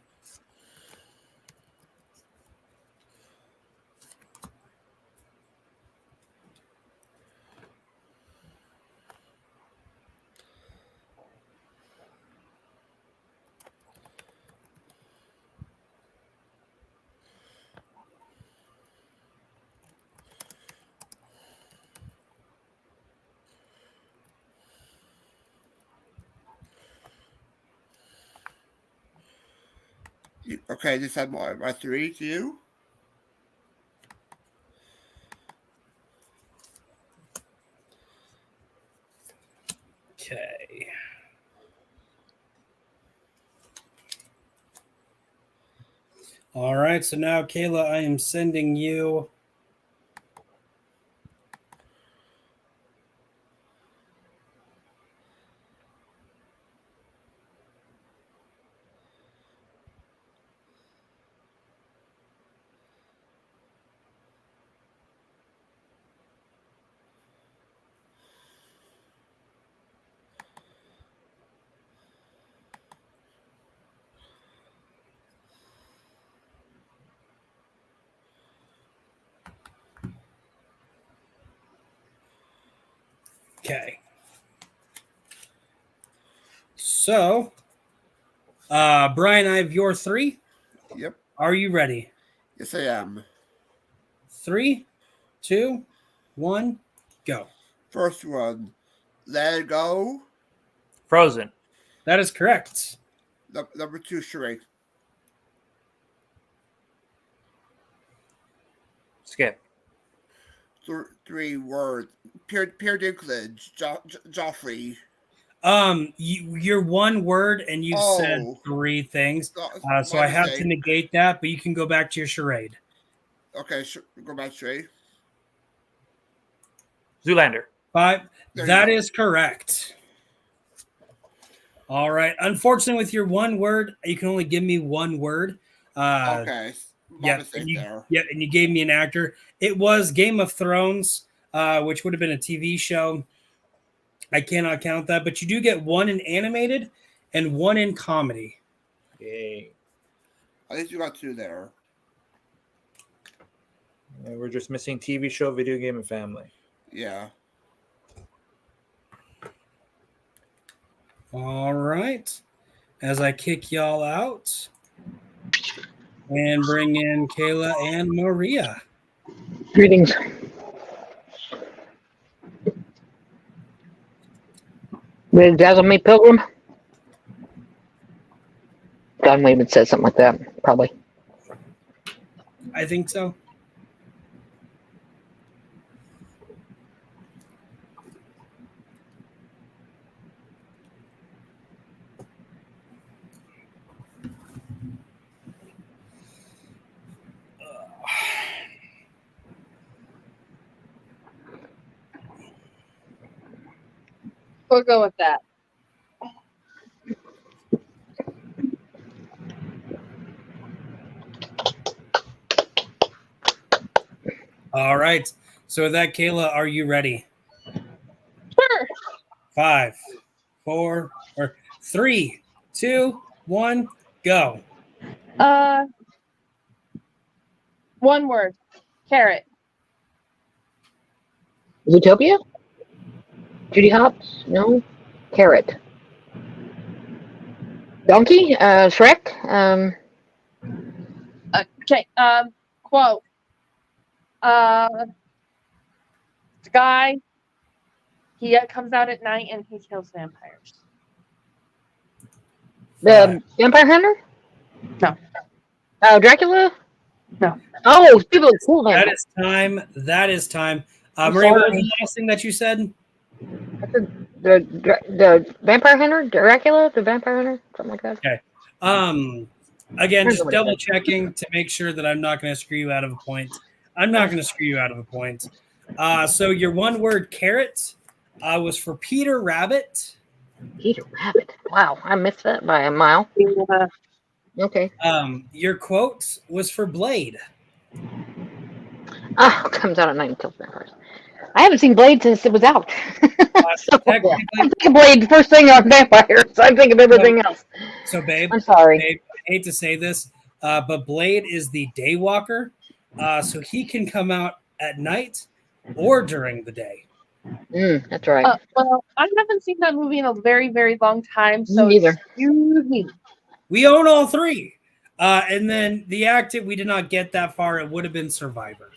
Okay, just had my 3 to you. Okay. All right, so now, Kayla, I am sending you Okay. So, Brian, I have your 3. Yep. Are you ready? Yes, I am. 3, 2, 1, go. First one. Let it go. Frozen. That is correct. Number 2, charade. Skip. 3 words. Peer Dinklage. Joffrey. You're one word and you've said Oh. 3 things. My So I have to mistake. negate that, but you can go back to your charade. Okay, go back to charade. Zoolander. 5. There you That go. is correct. All right. Unfortunately, with your one word, you can only give me one word. Okay. My Yeah, mistake and you, there. yeah, and you gave me an actor. It was Game of Thrones, which would have been a TV show. I cannot count that, but you do get 1 in animated and 1 in comedy. Yay. At least you got 2 there. Yeah, we're just missing TV show, video game, and family. Yeah. All right. As I kick y'all out and bring in Kayla and Maria. Greetings. Ready to dazzle me, Pilgrim? Don Wayman said something like that, probably. I think so. We'll go with that. All right. So with that, Kayla, are you ready? Sure. 5, 4, or 3, 2, 1, go. One word. Carrot. Zootopia? Judy Hopps? No. Carrot. Donkey? Shrek? Okay. Quote. The guy. He comes out at night and he kills vampires. The Vampire Hunter? No. Dracula? No. Oh, people cool That vampire. is time. That is time. I'm Maria, what was sorry. the last thing that you said? The Vampire Hunter? Dracula? The Vampire Hunter? Something like that. Okay. Again, just double checking to make sure that I'm not going to screw you out of a point. I'm not going to screw you out of a point. So your one word carrot was for Peter Rabbit. Peter Rabbit. Wow, I missed that by a mile. Okay. Your quote was for Blade. Oh, comes out at night and kills vampires. I haven't seen Blade since it was out. So, Technically- I'm thinking Blade first thing on vampires. I'm thinking of everything else. So, babe, I'm sorry. babe, I hate to say this, but Blade is the daywalker, so he can come out at night or during the day. That's right. Well, I haven't seen that movie in a very, very long time. So Me neither. excuse me. We own all 3. And then the active, we did not get that far. It would have been Survivor.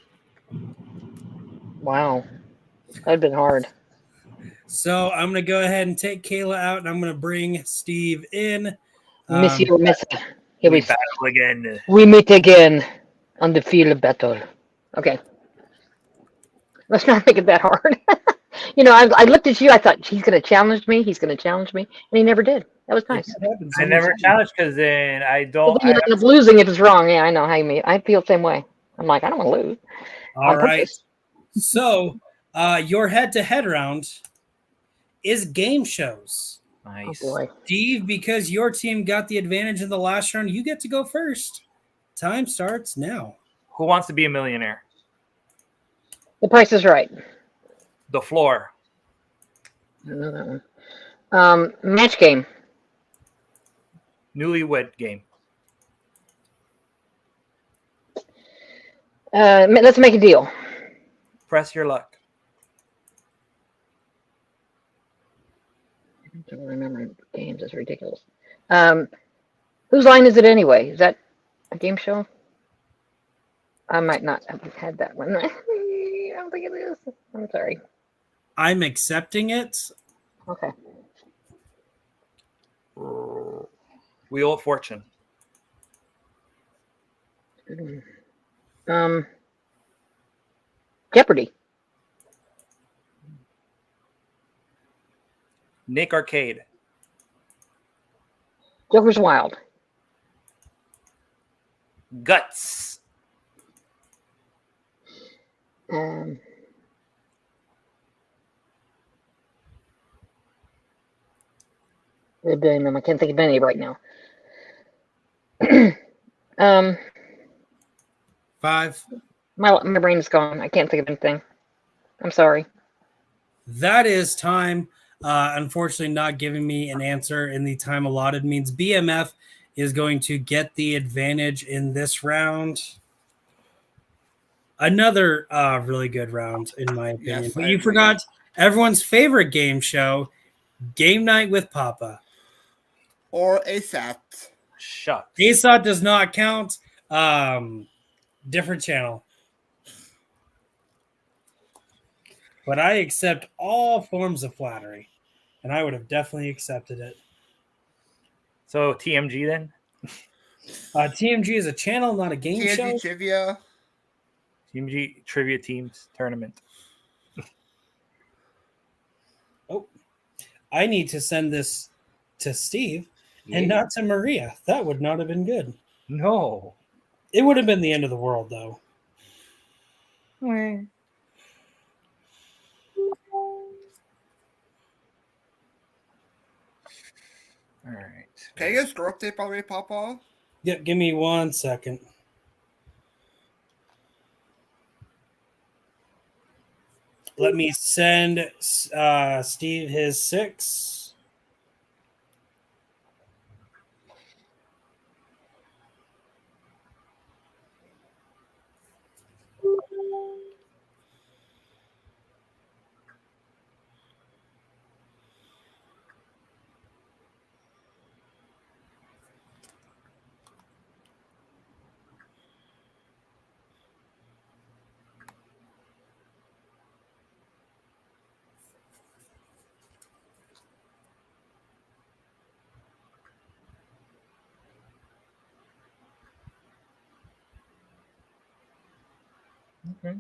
Wow. That'd been hard. So I'm going to go ahead and take Kayla out, and I'm going to bring Steve in. Miss you, miss. Here we battle again. We meet again on the field of battle. Okay. Let's not make it that hard. I looked at you. I thought he's going to challenge me. He's going to challenge me, and he never did. That was nice. I never challenged because then I Well, don't. then you end up losing if it's wrong. Yeah, I know how you mean. I feel the same way. I'm like, I don't want to lose. All right. So your head-to-head round is game shows. Nice. Oh, boy. Steve, because your team got the advantage in the last round, you get to go first. Time starts now. Who wants to be a millionaire? The Price is Right. The floor. I know that one. Match game. Newlywed game. Let's make a deal. Press your luck. I don't remember games. It's ridiculous. Whose line is it anyway? Is that a game show? I might not have had that one. I don't think it is. I'm sorry. I'm accepting it. Okay. Wheel of Fortune. Jeopardy. Nick Arcade. Joker's Wild. Guts. I can't think of any right now. 5. My brain is gone. I can't think of anything. I'm sorry. That is time. Unfortunately, not giving me an answer in the time allotted means BMF is going to get the advantage in this round. Another really good round, in my opinion. Yes, but I you agree. forgot everyone's favorite game show, Game Night with Papa. Or ASAT. Shucks. ASOT does not count. Different channel. But I accept all forms of flattery, and I would have definitely accepted it. So TMG then? TMG is a channel, not a game TMG show. Trivia. TMG Trivia Teams Tournament. Oh, I need to send this to Steve and Yeah. not to Maria. That would not have been good. No. It would have been the end of the world, though. Where? All right. Can I get a score update by the way, Papa? Yeah, give me 1 second. Let me send Steve his 6. Okay.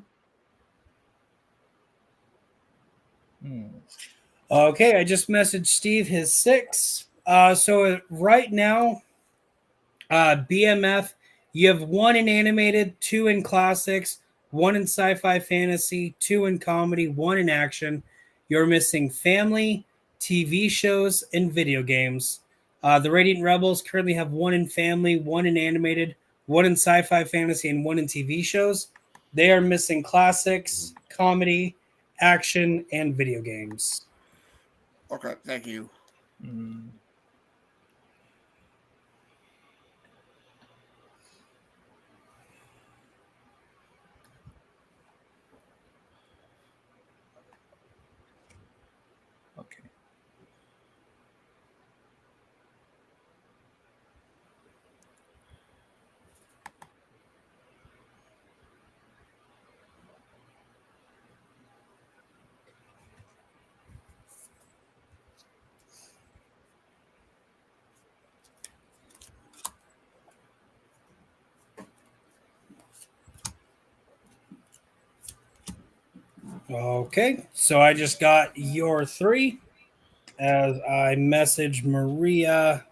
Okay, I just messaged Steve his 6. So right now, BMF, you have 1 in animated, 2 in classics, 1 in sci-fi fantasy, 2 in comedy, 1 in action. You're missing family, TV shows, and video games. The Radiant Rebels currently have 1 in family, 1 in animated, 1 in sci-fi fantasy, and 1 in TV shows. They are missing classics, comedy, action, and video games. Okay, thank you. Okay. Okay, so I just got your 3 as I message Maria.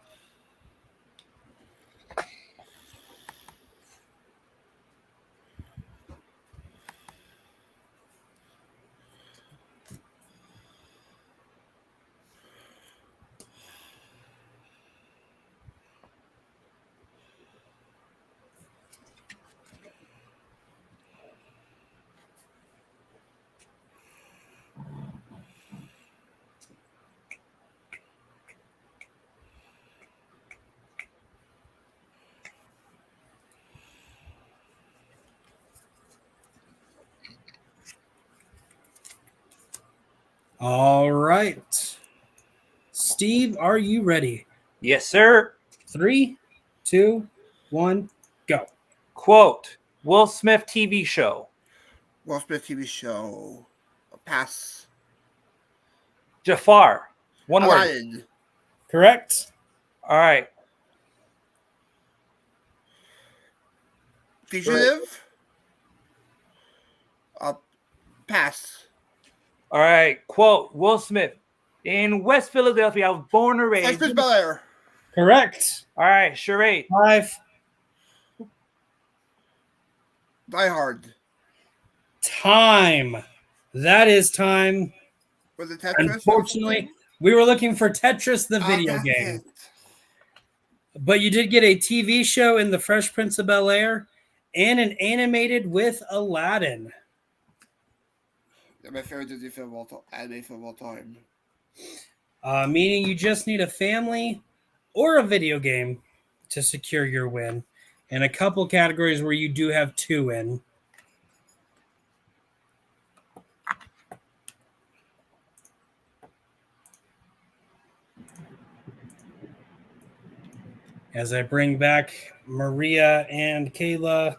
All right. Steve, are you ready? Yes, sir. 3, 2, 1, go. Quote, Will Smith TV show. Will Smith TV show. Pass. Jafar. One word. Aladdin. Correct. All right. Fugitive. Pass. All right. Quote Will Smith. In West Philadelphia, I was born and Fresh raised. Prince Bel-Air. Correct. All right. Charade. 5. Die Hard. Time. That is time. Was it Tetris? Unfortunately, we were looking for Tetris, the Oh, video that's game. it. But you did get a TV show in The Fresh Prince of Bel-Air and an animated with Aladdin. Yeah, my favorite Disney film of all anime film of all time. Meaning you just need a family or a video game to secure your win. And a couple categories where you do have 2 in. As I bring back Maria and Kayla.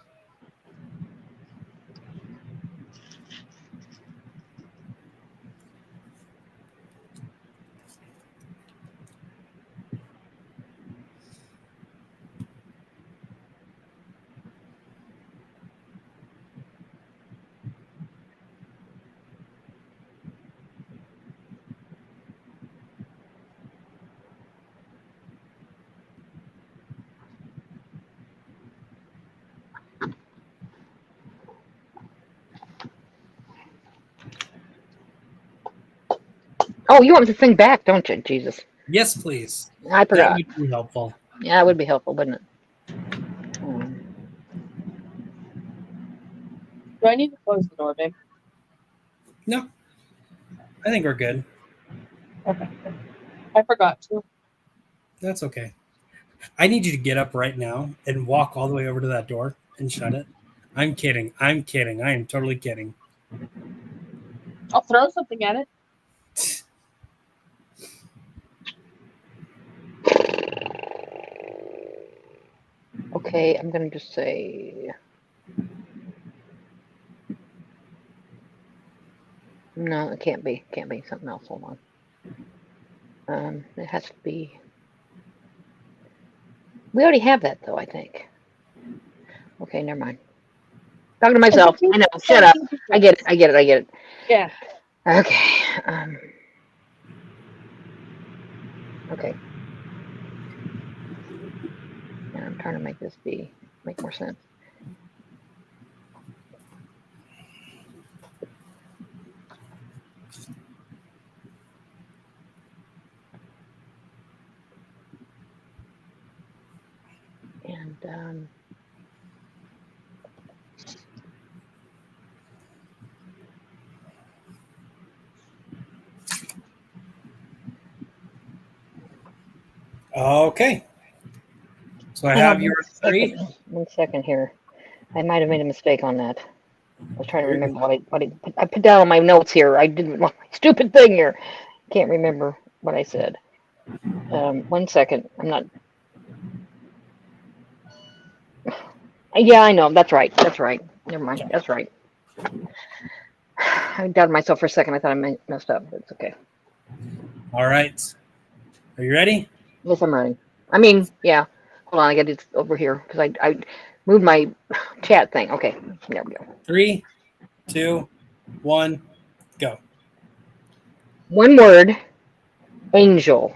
Oh, you want me to sing back, don't you? Jesus. Yes, please. I That forgot. would be helpful. Yeah, it would be helpful, wouldn't it? Do I need to close the door, babe? No, I think we're good. Okay. I forgot to. That's okay. I need you to get up right now and walk all the way over to that door and shut it. I'm kidding. I'm kidding. I am totally kidding. I'll throw something at it. Okay, I'm going to just say... No, it can't be. Can't be something else. Hold on. It has to be... We already have that, though, I think. Okay, never mind. Talking to myself. I know. Shut up. I get it. I get it. I get it. Yeah. Okay. Okay. And I'm trying to make this make more sense. And Okay. So I have your 3. 1 second here. I might have made a mistake on that. I was trying to remember what I put down on my notes here. I didn't my stupid thing here. Can't remember what I said. 1 second. I'm not. Yeah, I know. That's right. That's right. Never mind. That's right. I doubted myself for a second. I thought I messed up. It's okay. All right. Are you ready? Yes, I'm ready. I mean, yeah. Hold on. I got it over here because I moved my chat thing. Okay. There we go. 3, 2, 1, go. One word. Angel.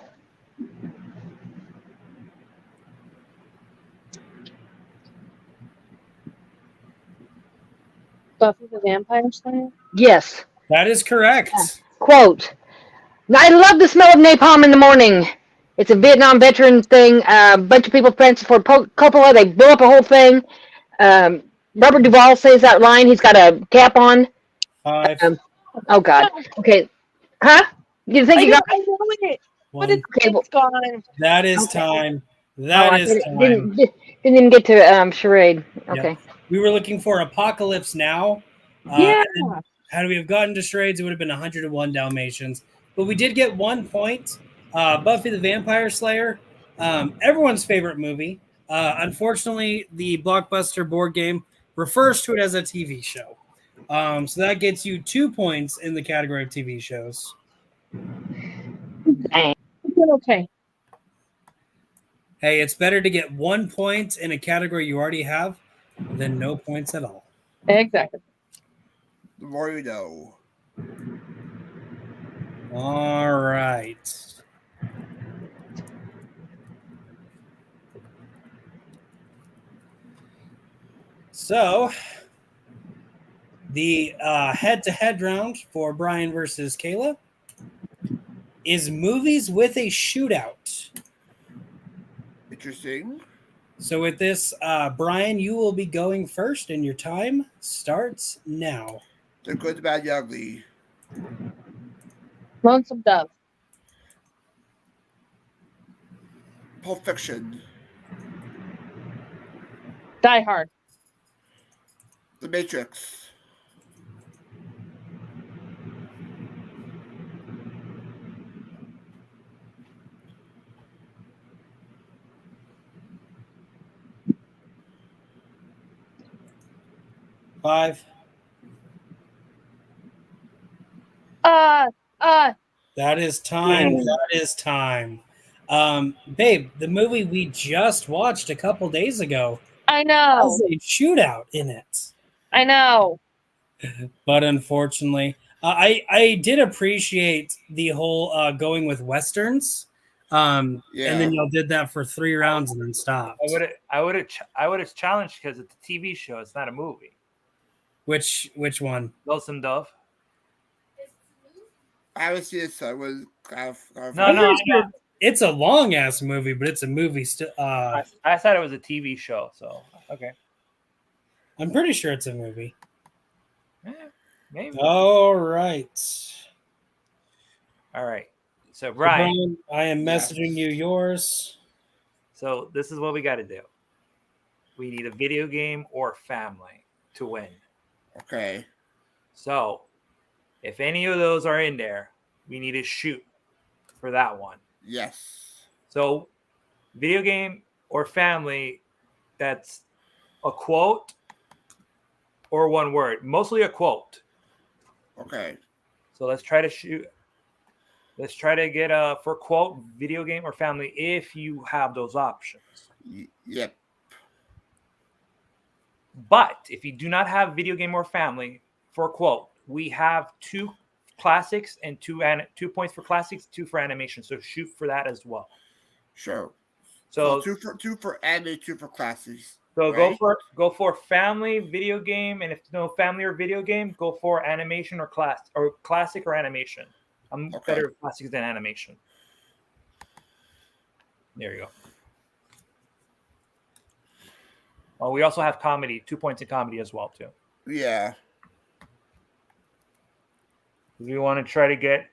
Buffy the Vampire Slayer? Yes. That is correct. Quote. I love the smell of napalm in the morning. It's a Vietnam veteran thing. A bunch of people friends for Coppola. They blew up a whole thing. Robert Duvall says that line. He's got a cap on. 5, Oh, God. Okay. Huh? You think I you know, got I know it, but 1. it's gone. That is Okay. time. Oh, That I is time. didn't even get to charade. Okay. Yep. We were looking for Apocalypse Now. Yeah. And then had we have gotten to charades, it would have been 101 Dalmatians. But we did get 1 point. Buffy the Vampire Slayer, everyone's favorite movie. Unfortunately, the Blockbuster board game refers to it as a TV show. So that gets you 2 points in the category of TV shows. Dang. Okay. Hey, it's better to get 1 point in a category you already have then no points at all. Exactly. The more you know. All right. So, the head-to-head round for Brian versus Kayla is movies with a shootout. Interesting. So with this, Brian, you will be going first, and your time starts now. The Good, the Bad, the Ugly. Lonesome Dove. Pulp Fiction. Die Hard. The Matrix. Five. That is time. That is time. Babe, the movie we just watched a couple days ago I know. has a shootout in it. I know. But unfortunately, I did appreciate the whole going with westerns. And then y'all did that for 3 rounds and then stopped. I would have challenged because it's a TV show. It's not a movie. Which one? Lonesome Dove. I haven't seen it, so I was kind of No, it's a long ass movie, but it's a movie still. I thought it was a TV show. So okay, I'm pretty sure it's a movie. Maybe. All right. So Brian, I am messaging you yours. So this is what we got to do. We need a video game or family to win. Okay. So if any of those are in there, we need to shoot for that one. Yes. So video game or family, that's a quote or one word. Mostly a quote. Okay. So let's try to shoot. Let's try to get for quote, video game or family if you have those options. Yep. But if you do not have video game or family for quote, we have 2 classics and 2 points for classics, 2 for animation. So shoot for that as well. Sure. So 2 for anime, 2 for classics. So right? go for family, video game, and if no family or video game, go for animation or classic or animation. I'm better at classics than animation. There you go. Oh, we also have comedy, 2 points in comedy as well too. Yeah. We want to try to get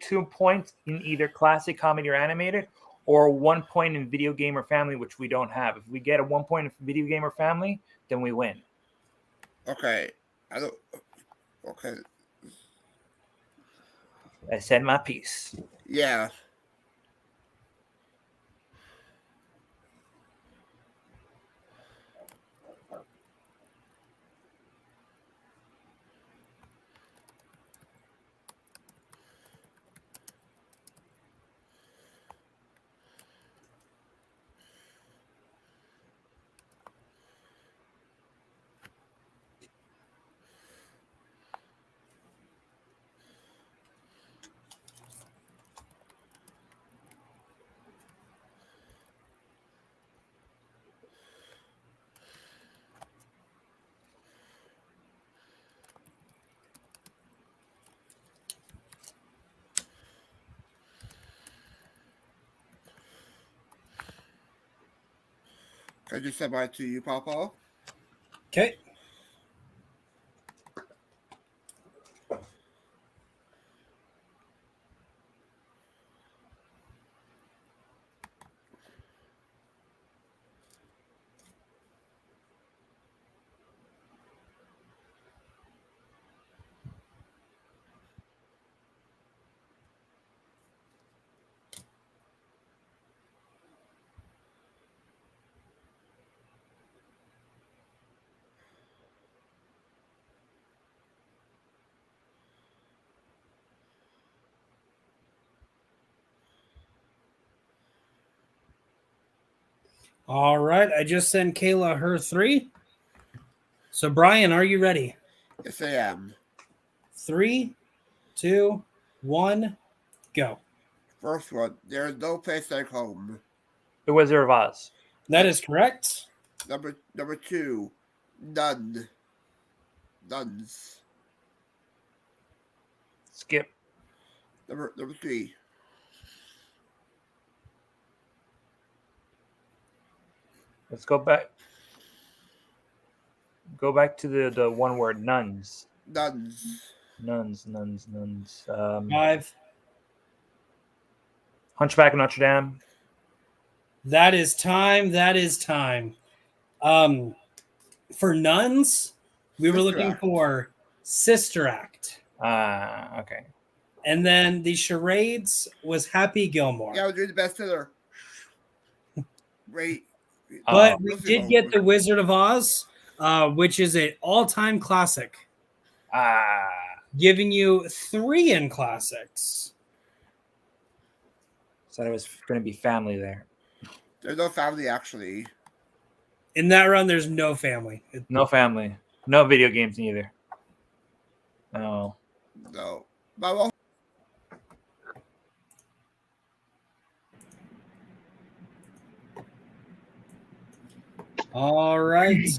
2 points in either classic, comedy, or animated, or 1 point in video game or family, which we don't have. If we get a 1 point in video game or family, then we win. Okay. Okay. I said my piece. Yeah. I just said bye to you, Papa. Okay. All right. I just sent Kayla her 3. So, Brian, are you ready? Yes, I am. 3, 2, 1, go. First one, there is no place like home. The Wizard of Oz. That is correct. Number 2, none. Nuns. Skip. Number 3, Let's go back. Go back to the one word, nuns. nuns. Nuns. 5. Hunchback of Notre Dame. That is time. That is time. For nuns, we were Sister looking Act. for Sister Act. Okay. And then the charades was Happy Gilmore. Yeah, I was doing the bestseller. Great. But we Nursing did home. get The Wizard of Oz, which is an all-time classic, giving you 3 in classics. Said it was going to be family there. There's no family, actually. In that run, there's no family. No family. No video games neither. No. No. But well, All right.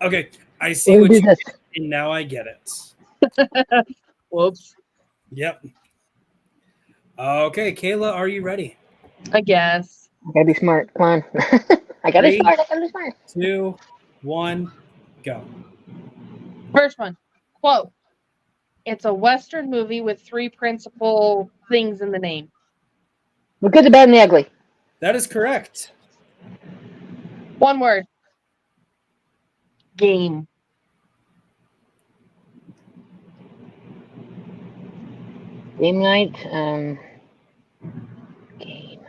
Okay, I see We'll what do you this. did, and now I get it. Whoops. Yep. Okay, Kayla, are you ready? I guess. I gotta be smart. Come on. I gotta be 3, smart. I gotta be smart. 2, 1, go. First one. Quote. It's a Western movie with 3 principal things in the name. The good, the bad, and the ugly. That is correct. One word. Game. Game night. Game.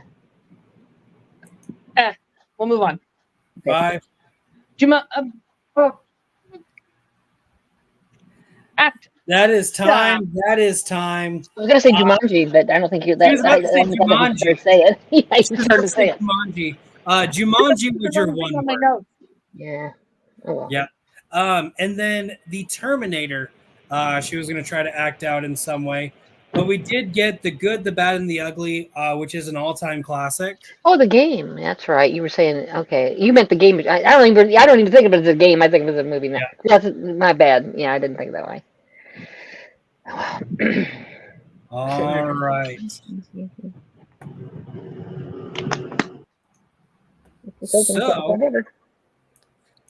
We'll move on. 5. Act. That is time. That is time. I was gonna say Jumanji, but I don't think you. He was about to say I don't think Jumanji. you started to say it. Yeah, you started to say it. Jumanji. Jumanji was your Another thing one on my word. notes. Yeah. Oh well. Yeah. And then the Terminator, she was going to try to act out in some way. But we did get The Good, the Bad, and the Ugly, which is an all-time classic. Oh, the game. That's right. You were saying okay. You meant the game. I don't even think of it as a game. I think of it as a movie now. Yeah. That's my bad. Yeah, I didn't think that way. Oh, well. All right. So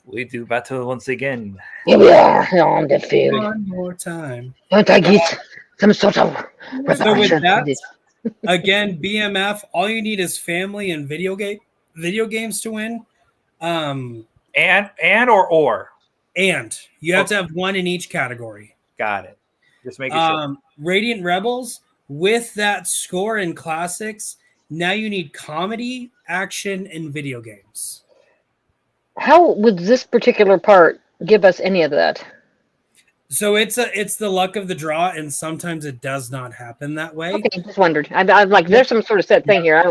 We do battle once again. here we are on the field. one more time. Don't I get some sort of So with reparation for that, this? again, BMF, all you need is family and video games to win. And or. And you have to have one in each category. Got it. Just making sure. Radiant Rebels, with that score in classics, now you need comedy, action, and video games. How would this particular part give us any of that? So it's the luck of the draw, and sometimes it does not happen that way. Okay, just wondered. I'm like, there's some sort of set thing here. I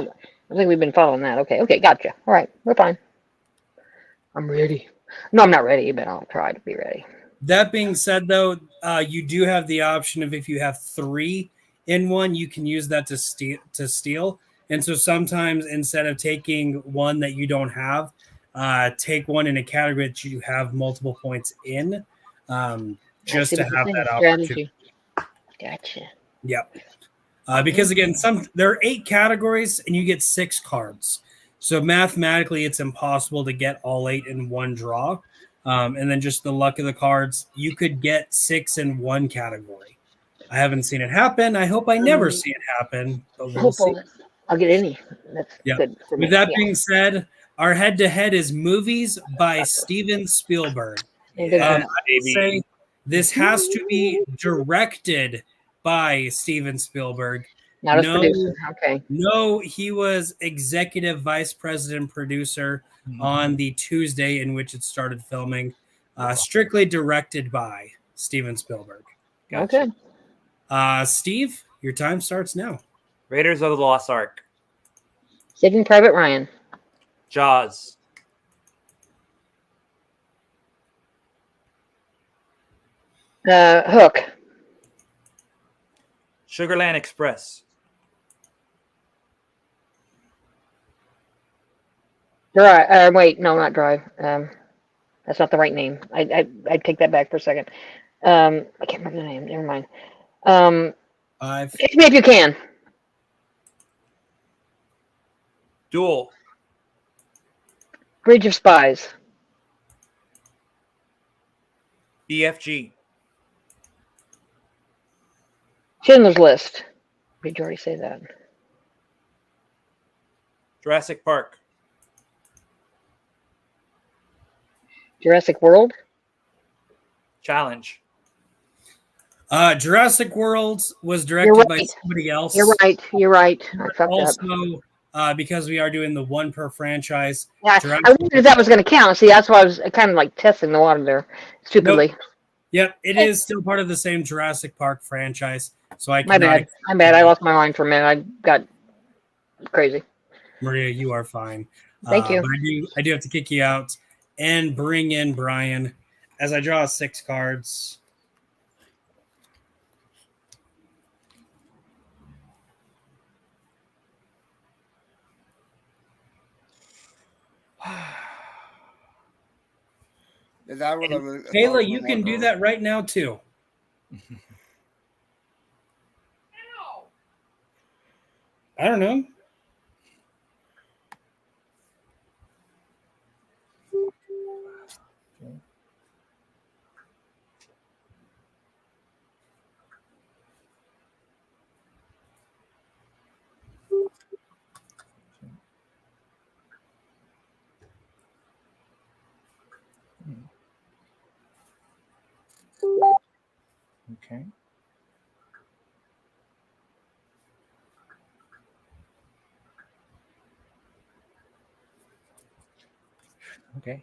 think we've been following that. Okay, gotcha. All right, we're fine. I'm ready. No, I'm not ready, but I'll try to be ready. That being said, though, you do have the option of if you have 3 in one, you can use that to steal. And so sometimes instead of taking one that you don't have, take one in a category that you have multiple points in, just to have that opportunity. Gotcha. Yep. Because again, there are 8 categories and you get 6 cards. So mathematically, it's impossible to get all 8 in one draw. And then just the luck of the cards, you could get 6 in one category. I haven't seen it happen. I hope I never see it happen. But we'll see. I'll get any. That's good. For me. With that being said, our head-to-head is movies by Steven Spielberg. I would say this has to be directed by Steven Spielberg. Not as producer. Okay. No, he was executive vice president producer on the Tuesday in which it started filming. Strictly directed by Steven Spielberg. Gotcha. Okay. Steve, your time starts now. Raiders of the Lost Ark. Saving Private Ryan. Jaws. Hook. Sugarland Express. Drive. Wait, no, not Drive. That's not the right name. I take that back for a second. I can't remember the name. Never mind. 5. Catch Me If You Can. Duel. Bridge of Spies. BFG. Schindler's List. Did you already say that? Jurassic Park. Jurassic World. Challenge. Jurassic World was directed You're by right. somebody else. You're right. You're right. I fucked up. Also, because we are doing the one per franchise. Yeah, Jurassic- I wondered if that was going to count. See, that's why I was kind of like testing the water there, stupidly. Yep, it is still part of the same Jurassic Park franchise. So I My cannot. bad. My bad. I lost my mind for a minute. I got crazy. Maria, you are fine. Thank you. But I do have to kick you out and bring in Brian as I draw 6 cards. Is that what Kayla, you can do that right now too. I don't know. Okay. Okay.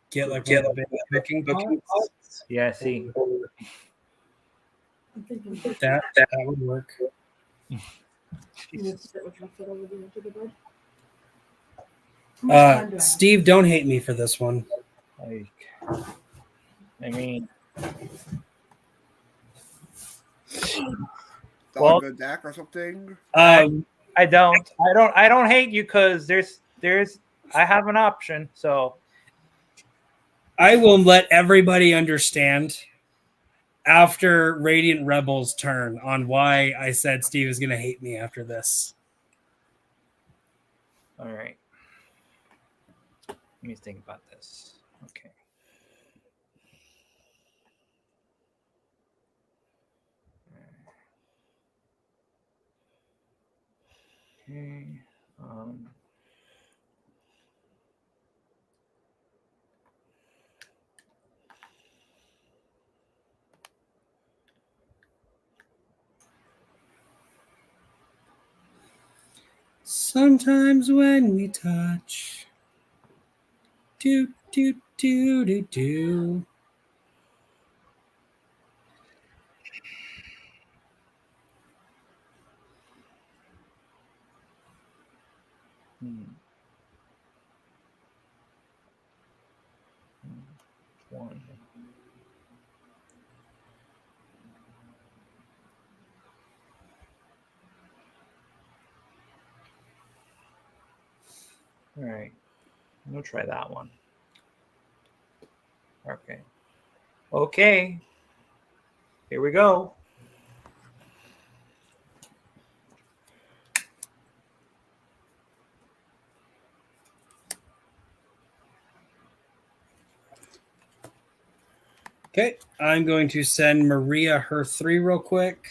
Get like a big cooking pot. Yeah, I see. That would work. Steve, don't hate me for this one. Like, I mean, well, good deck or something? I don't hate you because I have an option. So I will let everybody understand after Radiant Rebels turn on why I said Steve is going to hate me after this. all right. Let me think about this. Okay. Okay. Sometimes when we touch, do do do do do. One. All right. We'll try that one. Okay. Okay. Here we go. Okay, I'm going to send Maria her 3 real quick.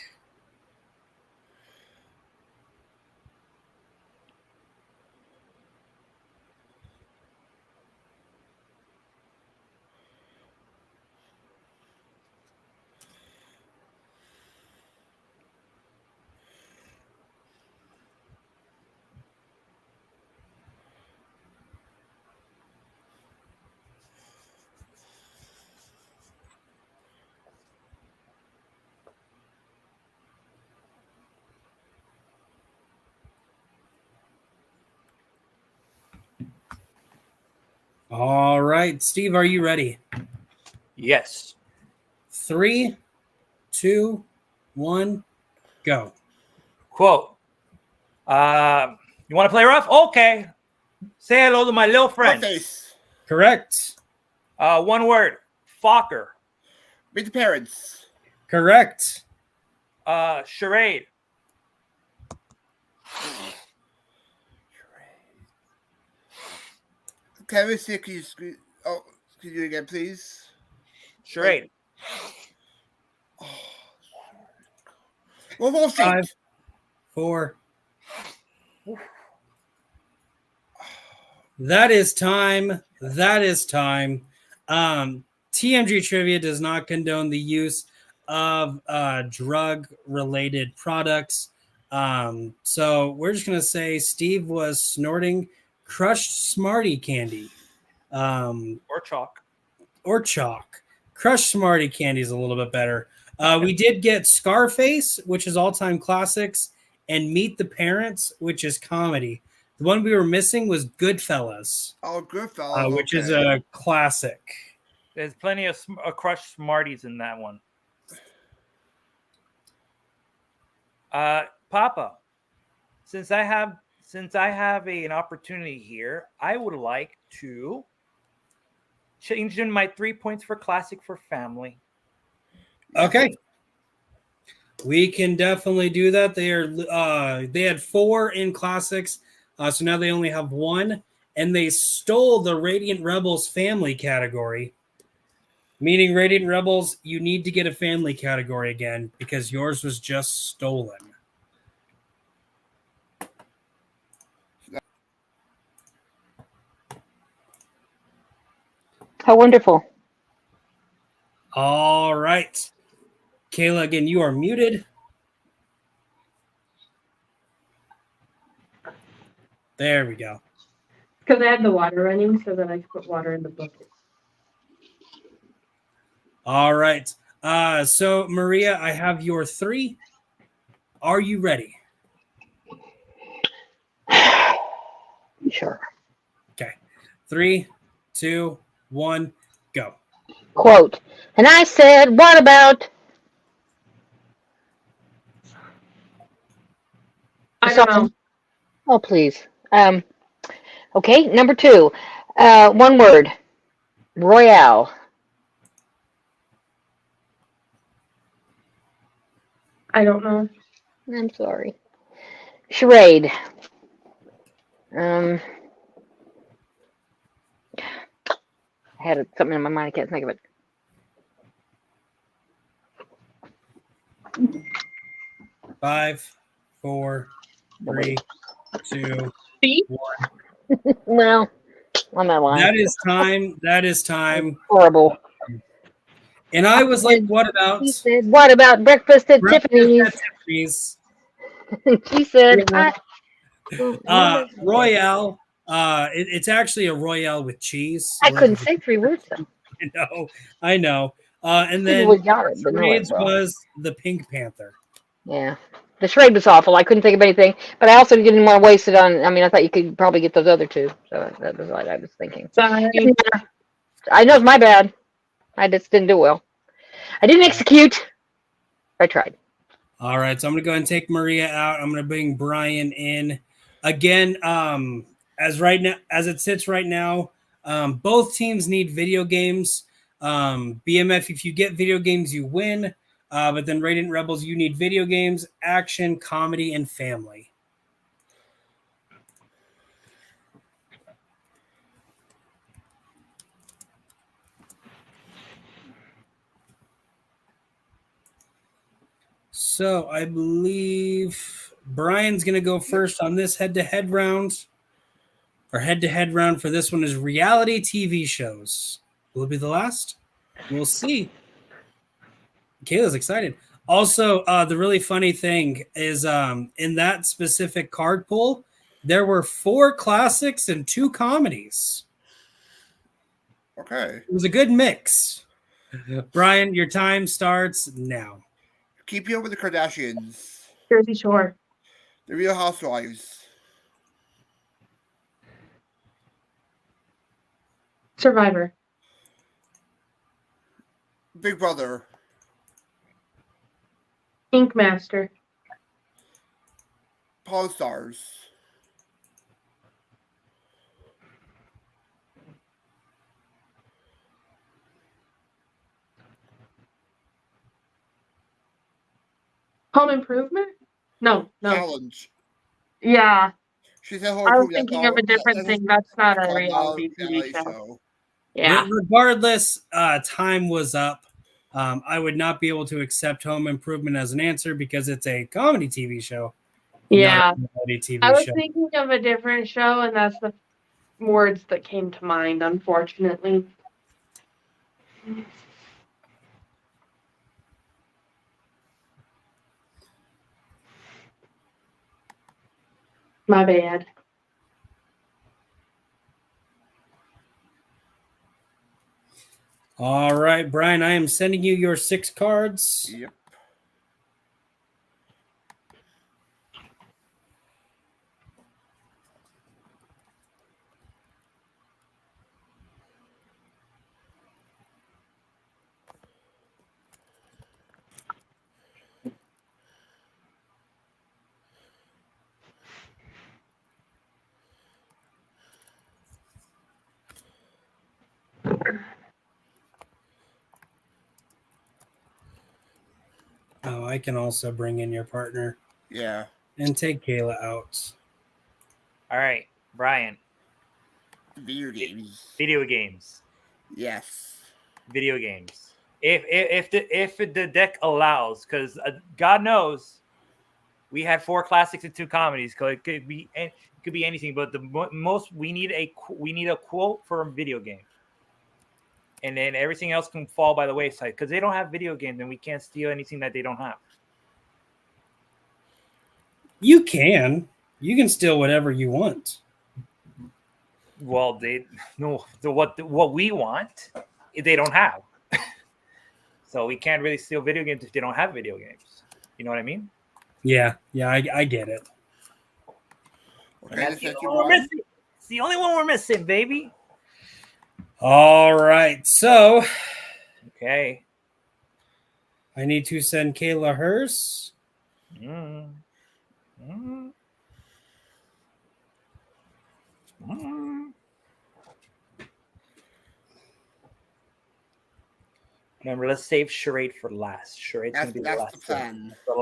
All right, Steve, are you ready? Yes. 3, 2, 1, go. Quote. You want to play rough? Okay. Say hello to my little friend. Face. Correct. One word. Fokker. Meet the parents. Correct. Charade. Can we see? Can you screen? Oh, can you do it again, please? Charade. Wall Street. 5, 4. That is time. That is time. TMG Trivia does not condone the use of drug-related products. So we're just going to say Steve was snorting crushed Smartie candy. Or chalk. Or chalk. Crushed Smartie candy is a little bit better. We did get Scarface, which is all-time classics, and Meet the Parents, which is comedy. The one we were missing was Goodfellas. Oh, Goodfellas. Which is a classic. There's plenty of crushed Smarties in that one. Papa, since I have an opportunity here, I would like to change in my 3 points for classic for family. Okay. We can definitely do that. They had 4 in classics, so now they only have 1, and they stole the Radiant Rebels family category. Meaning, Radiant Rebels, you need to get a family category again because yours was just stolen. How wonderful. All right. Kayla, again, you are muted. There we go. Because I had the water running, so then I could put water in the bucket. All right. So, Maria, I have your 3. Are you ready? Sure. Okay. 3, 2, 1, go. Quote. And I said, what about? I don't know. Oh, please. Okay, number 2. One word. Royale. I don't know. I'm sorry. Charade. I had something in my mind. I can't think of it. Five, 4, 3, 2, See? 1. Well, I'm not lying. That is time. That is time. Horrible. And I was like, what about He said, what about breakfast at breakfast Tiffany's? at Tiffany's? She said, Royale. It's actually a Royale with cheese. I couldn't say 3 words though. I know. And then We got it, but no, Charades bro. was the Pink Panther. Yeah. The charade was awful. I couldn't think of anything, but I also didn't want to waste it on. I mean, I thought you could probably get those other 2, so that was what I was thinking. Sorry. I know it's my bad. I just didn't do well. I didn't execute. I tried. All right, so I'm gonna go ahead and take Maria out. I'm gonna bring Brian in again. As it sits right now, both teams need video games. BMF, if you get video games, you win. But then Radiant Rebels, you need video games, action, comedy, and family. So I believe Brian's going to go first on this head-to-head round. Our head-to-head round for this one is reality TV shows. Will it be the last? We'll see. Kayla's excited. Also, the really funny thing is in that specific card pool, there were 4 classics and 2 comedies. Okay. It was a good mix. Brian, your time starts now. Keeping Up with the Kardashians. Jersey Shore. The Real Housewives. Survivor. Big Brother. Ink Master. Pawn Stars. Home Improvement? No. Challenge. Yeah. She said Home I was Improvement. thinking of a different thing. That's not a reality TV reality show. Yeah. Regardless, time was up. I would not be able to accept Home Improvement as an answer because it's a comedy TV show. Yeah. Not a reality TV I was show. thinking of a different show, and that's the words that came to mind, unfortunately. My bad. All right, Brian, I am sending you your 6 cards. Yep. Oh, I can also bring in your partner Yeah. and take Kayla out. All right, Brian. Video games. Video games. Yes. Video games. If the deck allows, because God knows, we had 4 classics and 2 comedies. So it could be anything, but the most we need a quote for a video game, and then everything else can fall by the wayside because they don't have video games, and we can't steal anything that they don't have. You can steal whatever you want. Well, they know what we want, they don't have. So we can't really steal video games if they don't have video games. You know what I mean? Yeah, I get it. Okay, That's that's the only one we're missing. It's the only one we're missing, baby. All right, so Okay. I need to send Kayla hers. Mm. Mm. Mm. Remember, let's save charade for last. Charade's gonna be the that's last. the plan. The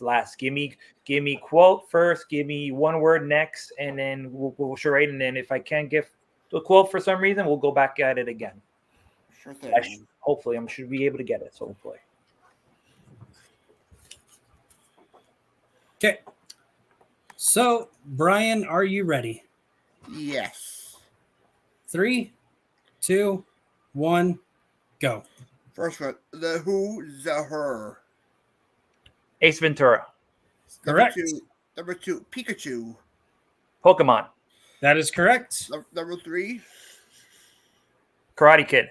last. Give me quote first. Give me one word next, and then we'll charade. And then if I can't give the quote for some reason, we'll go back at it again. Sure thing. Hopefully, I should be able to get it. So hopefully. Okay. So, Brian, are you ready? Yes. 3, 2, 1, go. First one, the who, the her. Ace Ventura. Correct. Number two, Pikachu. Pokemon. That is correct. Number 3, Karate Kid.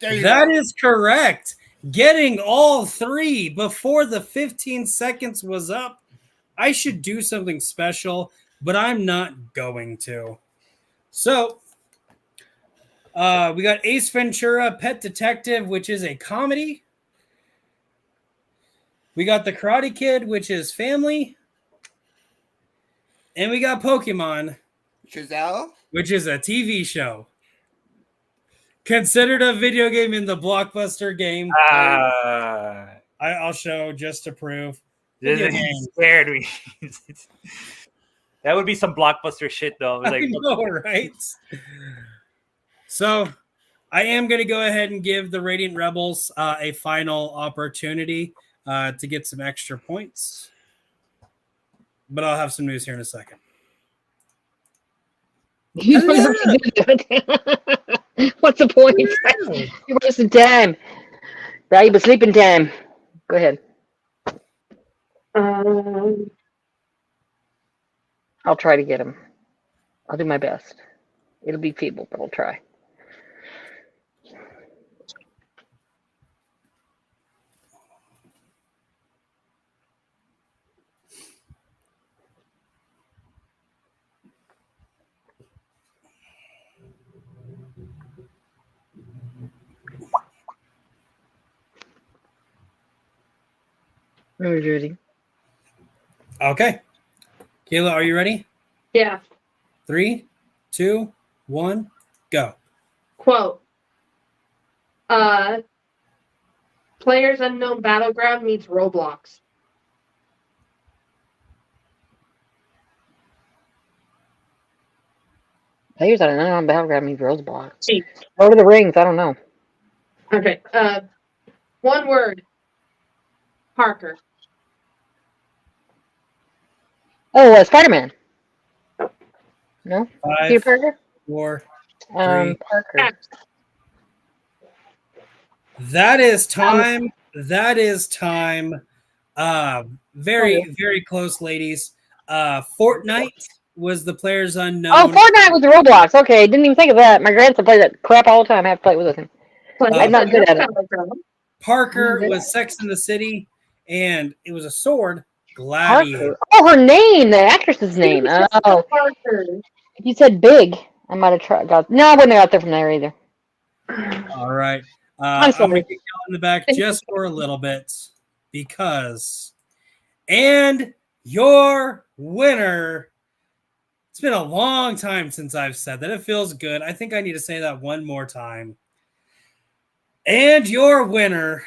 That is correct. Getting all 3 before the 15 seconds was up. I should do something special, but I'm not going to. So, we got Ace Ventura, Pet Detective, which is a comedy. We got The Karate Kid, which is family. And we got Pokemon, Giselle. which is a TV show. Considered a video game in the Blockbuster game. I'll show just to prove. This scared me. That would be some Blockbuster shit, though. Like, I know, right? So I am going to go ahead and give the Radiant Rebels a final opportunity to get some extra points. But I'll have some news here in a second. You don't have to do that. What's the point? You're wasting time. Valuable sleeping time. Go ahead. I'll try to get him. I'll do my best. It'll be feeble, but I'll try. New Jersey. Okay. Kayla, are you ready? Yeah. 3, 2, 1, go. Quote. Players Unknown Battleground meets Roblox. Players, I don't know. Battleground means Roseblock. See. Lord of the Rings. I don't know. Okay. One word. Parker. Oh, Spider-Man. No? Peter 5, Parker? 4, 3. Parker. X. That is time. That is time. Very, very close, ladies. Fortnite was the Players Unknown. Oh, Fortnite was the Roblox. Okay, didn't even think of that. My grandson plays that crap all the time. I have to play with him. I'm not good at it. Parker was Sex in the City, and it was a sword. Gladiator. Parker. Oh, her name, the actress's name. Oh, Parker. if you said big, I might have tried. No, I wouldn't have got there from there either. All right. I'm I'm sorry. going to get y'all in the back just for a little bit because, and your winner. It's been a long time since I've said that. It feels good. I think I need to say that one more time. And your winner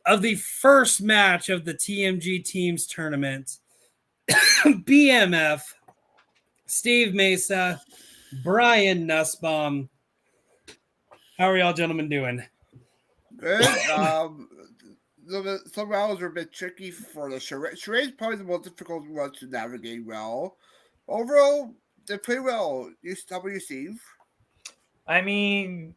of the first match of the TMG Teams Tournament, BMF, Steve Mesa, Brian Nussbaum. How are y'all gentlemen doing? Good. Some rounds are a bit tricky for the charade. Charade is probably the most difficult one to navigate well. Overall, they play well. How about you, Steve? I mean,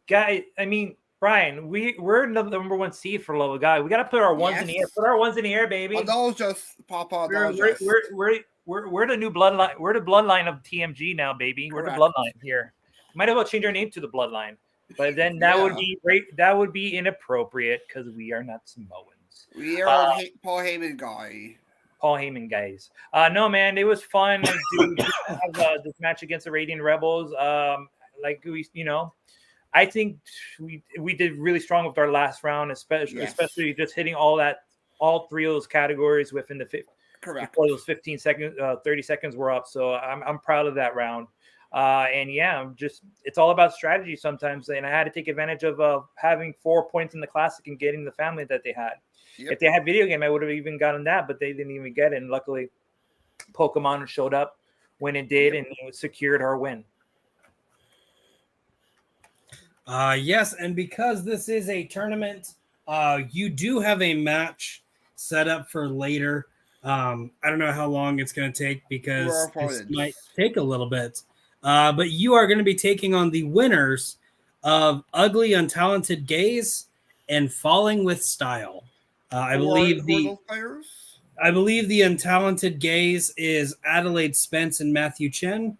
Brian, we're the number one seed for Love of God. We got to put our ones in the air. Put our ones in the air, baby. Oh, that was just Papa. We're the new bloodline. We're the bloodline of TMG now, baby. We're Correct. the bloodline here. Might as well change our name to the bloodline. But then that would be great. That would be inappropriate because we are not Samoans. We are Paul Heyman guy. Paul Heyman guys. No, man, it was fun to have this match against the Radiant Rebels. I think we did really strong with our last round, especially just hitting all three of those categories within the before those 15 seconds, 30 seconds were up. So I'm proud of that round. It's all about strategy sometimes. And I had to take advantage of having 4 points in the classic and getting the family that they had. Yep. If they had video game, I would have even gotten that, but they didn't even get it. And luckily, Pokemon showed up when it did, and it secured our win. Yes, and because this is a tournament, you do have a match set up for later. I don't know how long it's going to take because this might take a little bit. But you are going to be taking on the winners of Ugly Untalented Gaze and Falling with Style. I believe the Untalented Gaze is Adelaide Spence and Matthew Chen,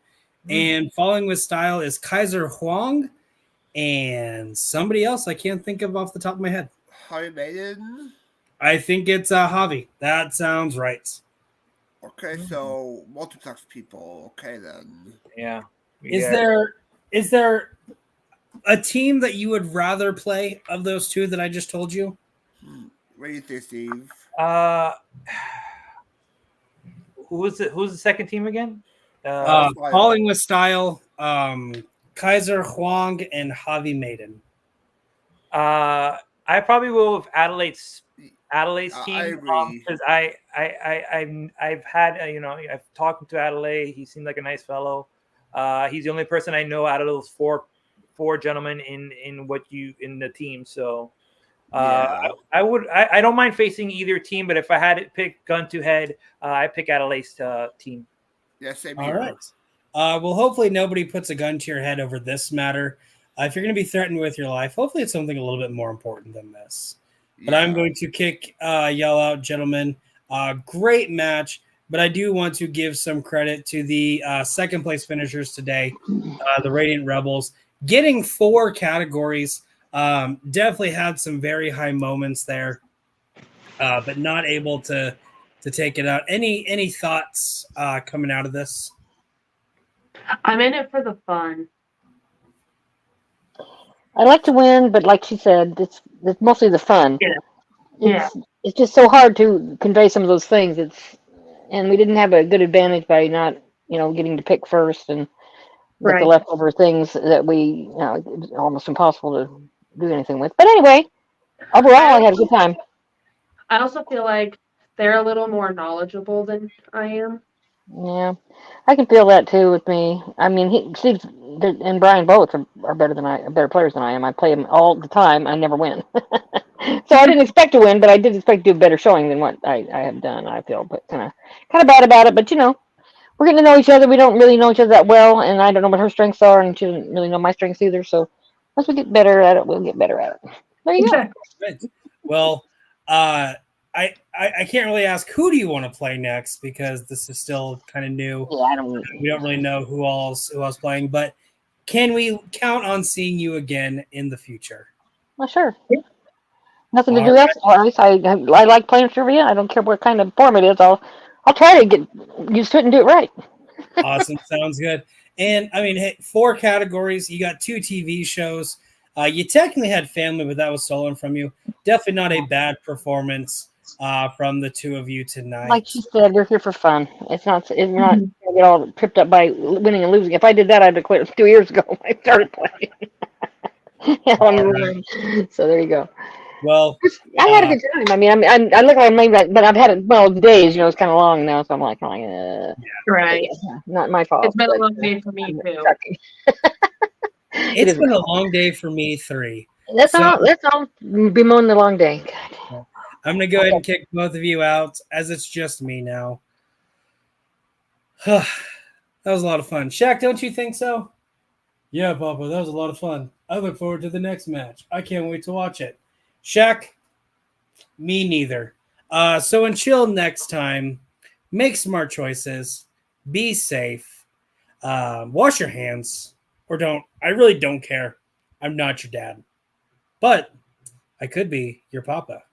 and Falling with Style is Kaiser Huang and somebody else I can't think of off the top of my head. Javi Maiden? I think it's Javi. That sounds right. Okay, so multiplex people. Okay, then. Yeah. Is there a team that you would rather play of those two that I just told you? What do you think, Steve? Who's the second team again? Falling with Style, Kaiser Huang, and Javi Maiden. I probably will with Adelaide's team. I agree because I've had I've talked to Adelaide. He seemed like a nice fellow. He's the only person I know out of those four gentlemen in the team. So I don't mind facing either team, but if I had to pick gun to head, I pick Adelaide's team. Yeah, same All here. right. Well, hopefully nobody puts a gun to your head over this matter. If you're going to be threatened with your life, hopefully it's something a little bit more important than this. But I'm going to kick y'all out, gentlemen. Great match, but I do want to give some credit to the second place finishers today, the Radiant Rebels, getting 4 categories. Definitely had some very high moments there, but not able to take it out. Any thoughts coming out of this? I'm in it for the fun. I like to win, but like she said, it's mostly the fun. Yeah. It's just so hard to convey some of those things. And we didn't have a good advantage by not, getting to pick first and get the leftover things that it was almost impossible to do anything with. But anyway, overall, I had a good time. I also feel like they're a little more knowledgeable than I am. Yeah, I can feel that too with me. I mean, Steve and Brian both are better players than I am. I play them all the time. I never win, so I didn't expect to win, but I did expect to do a better showing than what I have done. I feel, but kind of bad about it. But we're getting to know each other. We don't really know each other that well, and I don't know what her strengths are, and she doesn't really know my strengths either. So once we get better at it, we'll get better at it. There you go. Right. Well, I can't really ask who do you want to play next because this is still kind of new. Yeah, We don't really know who else playing, but can we count on seeing you again in the future? Well, sure. Nothing to All do else. I like playing trivia. I don't care what kind of form it is. I'll try to get used to it and do it right. Awesome. Sounds good. And I mean, hey, 4 categories. You got 2 TV shows. You technically had family, but that was stolen from you. Definitely not a bad performance from the 2 of you tonight. Like she said, we're here for fun. It's not to get all tripped up by winning and losing. If I did that, I'd have quit 2 years ago when I started playing. Right. So there you go. Well, I had a good time. I mean, I look like maybe, but I've had it. Well, the days, it's kind of long now, so I'm like, Right. not my fault. It's been a long day for me too. it's been a long day for me, 3. That's all bemoan the long day. God. I'm gonna go ahead and kick both of you out as it's just me now. That was a lot of fun. Shaq, don't you think so? Yeah, Papa, that was a lot of fun. I look forward to the next match. I can't wait to watch it. Shaq, me neither. So until next time, make smart choices, be safe, wash your hands, or don't. I really don't care. I'm not your dad, but I could be your papa.